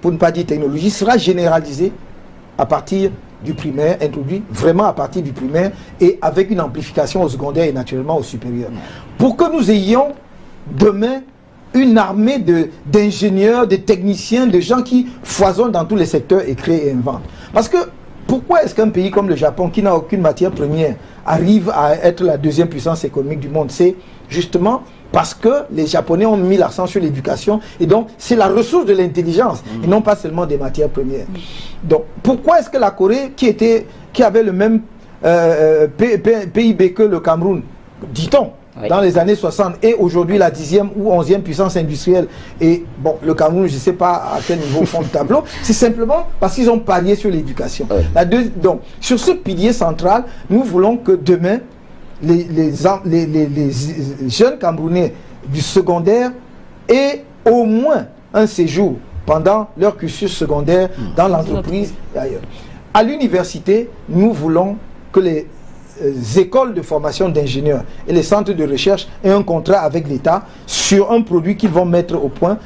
pour ne pas dire technologie, sera généralisé à partir du primaire, introduit vraiment à partir du primaire et avec une amplification au secondaire et naturellement au supérieur. Pour que nous ayons demain une armée d'ingénieurs, de techniciens, de gens qui foisonnent dans tous les secteurs et créent et inventent. Parce que pourquoi est-ce qu'un pays comme le Japon, qui n'a aucune matière première, arrive à être la deuxième puissance économique du monde? C'est justement parce que les Japonais ont mis l'accent sur l'éducation et donc c'est la ressource de l'intelligence et non pas seulement des matières premières. Donc pourquoi est-ce que la Corée, qui avait le même PIB que le Cameroun, dit-on, dans les années 60 et aujourd'hui la 10e ou 11e puissance industrielle, et bon, le Cameroun, je ne sais pas à quel niveau au fond du tableau, c'est simplement parce qu'ils ont parié sur l'éducation. Donc sur ce pilier central, nous voulons que demain les jeunes Camerounais du secondaire aient au moins un séjour pendant leur cursus secondaire dans l'entreprise et ailleurs. À l'université, nous voulons que les écoles de formation d'ingénieurs et les centres de recherche aient un contrat avec l'État sur un produit qu'ils vont mettre au point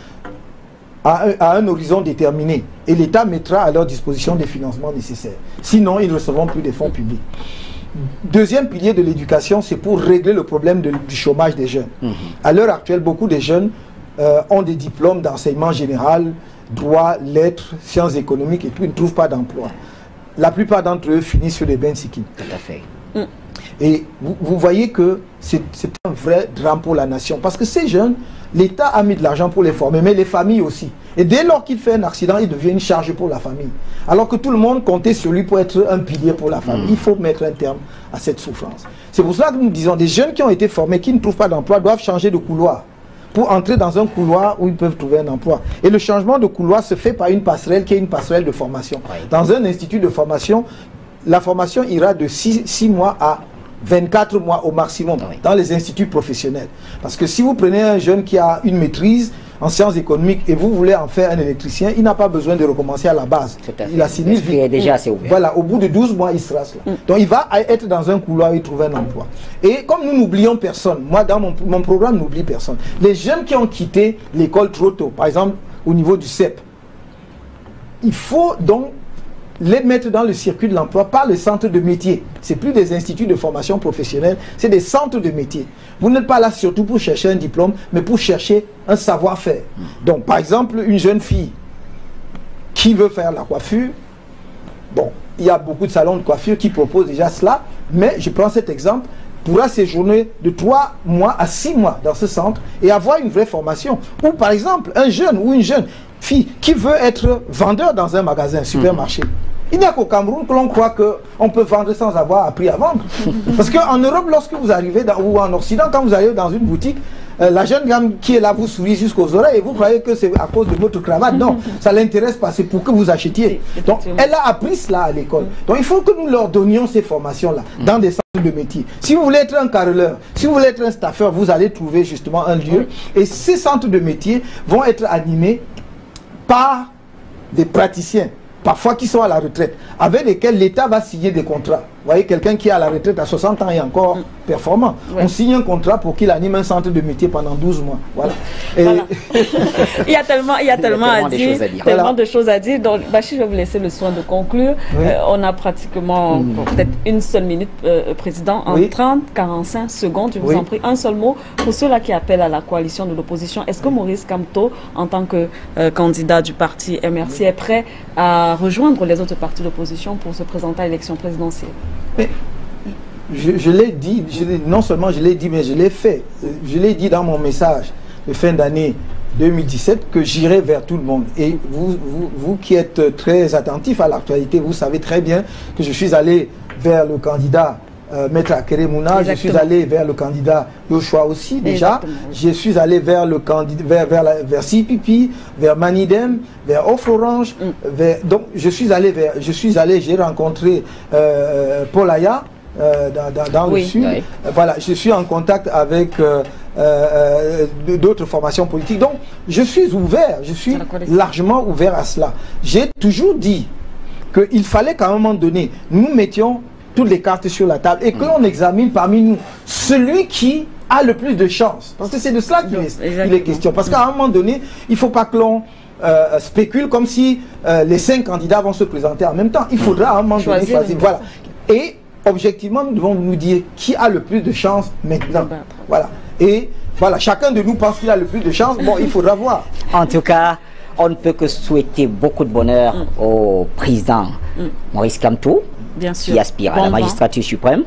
à un horizon déterminé. Et l'État mettra à leur disposition des financements nécessaires. Sinon, ils ne recevront plus des fonds publics. Deuxième pilier de l'éducation, c'est pour régler le problème du chômage des jeunes. À l'heure actuelle, beaucoup de jeunes ont des diplômes d'enseignement général, droit, lettres, sciences économiques et puis ils ne trouvent pas d'emploi. La plupart d'entre eux finissent sur les bains sikines. Tout à fait. Et vous voyez que c'est un vrai drame pour la nation. Parce que ces jeunes, l'État a mis de l'argent pour les former, mais les familles aussi. Et dès lors qu'il fait un accident, il devient une charge pour la famille. Alors que tout le monde comptait sur lui pour être un pilier pour la famille. Il faut mettre un terme à cette souffrance. C'est pour cela que nous disons, des jeunes qui ont été formés, qui ne trouvent pas d'emploi, doivent changer de couloir pour entrer dans un couloir où ils peuvent trouver un emploi. Et le changement de couloir se fait par une passerelle qui est une passerelle de formation. Dans un institut de formation, la formation ira de 6 mois à 24 mois au maximum dans les instituts professionnels. Parce que si vous prenez un jeune qui a une maîtrise, en sciences économiques et vous voulez en faire un électricien, il n'a pas besoin de recommencer à la base. Il assimile vite. Est déjà assez ouvert. Voilà, au bout de 12 mois, il sera là. Donc il va être dans un couloir, il trouve un emploi. Et comme nous n'oublions personne, moi dans mon programme n'oublie personne. Les jeunes qui ont quitté l'école trop tôt, par exemple au niveau du CEP, il faut donc les mettre dans le circuit de l'emploi par le centre de métier. C'est plus des instituts de formation professionnelle, c'est des centres de métier. Vous n'êtes pas là surtout pour chercher un diplôme, mais pour chercher un savoir-faire. Donc, par exemple, une jeune fille qui veut faire la coiffure, bon, il y a beaucoup de salons de coiffure qui proposent déjà cela, mais je prends cet exemple, pourra séjourner de 3 mois à 6 mois dans ce centre et avoir une vraie formation. Ou par exemple, un jeune ou une jeune fille qui veut être vendeur dans un magasin, supermarché. Il n'y a qu'au Cameroun que l'on croit qu'on peut vendre sans avoir appris à vendre. Parce qu'en Europe, lorsque vous arrivez, ou en Occident, quand vous arrivez dans une boutique, la jeune dame qui est là vous sourit jusqu'aux oreilles et vous croyez que c'est à cause de votre cravate. Non, ça ne l'intéresse pas, c'est pour que vous achetiez. Donc, elle a appris cela à l'école. Donc, il faut que nous leur donnions ces formations-là dans des centres de métier. Si vous voulez être un carreleur, si vous voulez être un staffeur, vous allez trouver justement un lieu. Et ces centres de métier vont être animés par des praticiens, parfois qui sont à la retraite, avec lesquels l'État va signer des contrats. Vous voyez, quelqu'un qui est à la retraite à 60 ans et encore performant. Ouais. On signe un contrat pour qu'il anime un centre de métier pendant 12 mois. Voilà. Et voilà. il y a tellement à dire. Tellement de choses à dire. Donc, Bachir, je vais vous laisser le soin de conclure. Oui. On a pratiquement peut-être une seule minute, Président, en 30-45 secondes. Je vous en prie, un seul mot pour ceux-là qui appellent à la coalition de l'opposition. Est-ce que Maurice Kamto, en tant que candidat du parti MRC, est prêt à rejoindre les autres partis d'opposition pour se présenter à l'élection présidentielle? Mais je l'ai dit, non seulement je l'ai dit, mais je l'ai fait. Je l'ai dit dans mon message de fin d'année 2017 que j'irai vers tout le monde. Et vous qui êtes très attentifs à l'actualité, vous savez très bien que je suis allé vers le candidat Maître Akere Mouna, je suis allé vers le candidat Yoshua aussi déjà. Je suis allé vers le candidat vers CPP, vers Manidem, vers Offre Orange. Donc j'ai rencontré Paul Aya dans le sud. Voilà, je suis en contact avec d'autres formations politiques. Donc je suis ouvert, je suis largement ouvert à cela. J'ai toujours dit qu'il fallait qu'à un moment donné, nous mettions toutes les cartes sur la table et que l'on examine parmi nous celui qui a le plus de chance. Parce que c'est de cela qu'il est question. Parce qu'à un moment donné, il ne faut pas que l'on spécule comme si les 5 candidats vont se présenter en même temps. Il faudra à un moment donné choisir. Voilà. Et objectivement, nous devons nous dire qui a le plus de chance maintenant. Voilà. Et voilà, chacun de nous pense qu'il a le plus de chance. Bon, il faudra voir. En tout cas, on ne peut que souhaiter beaucoup de bonheur au président Maurice Kamto, qui aspire à la magistrature suprême.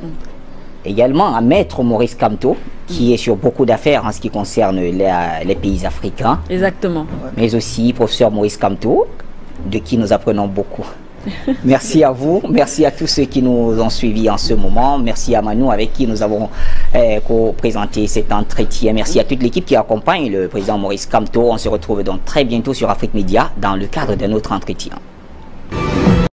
Également à Maître Maurice Kamto, qui est sur beaucoup d'affaires en ce qui concerne les pays africains. Exactement. Mais aussi professeur Maurice Kamto, de qui nous apprenons beaucoup. Merci à vous, merci à tous ceux qui nous ont suivis en ce moment, merci à Manu avec qui nous avons présenté cet entretien, merci à toute l'équipe qui accompagne le président Maurice Kamto. On se retrouve donc très bientôt sur Afrique Média dans le cadre d'un autre entretien.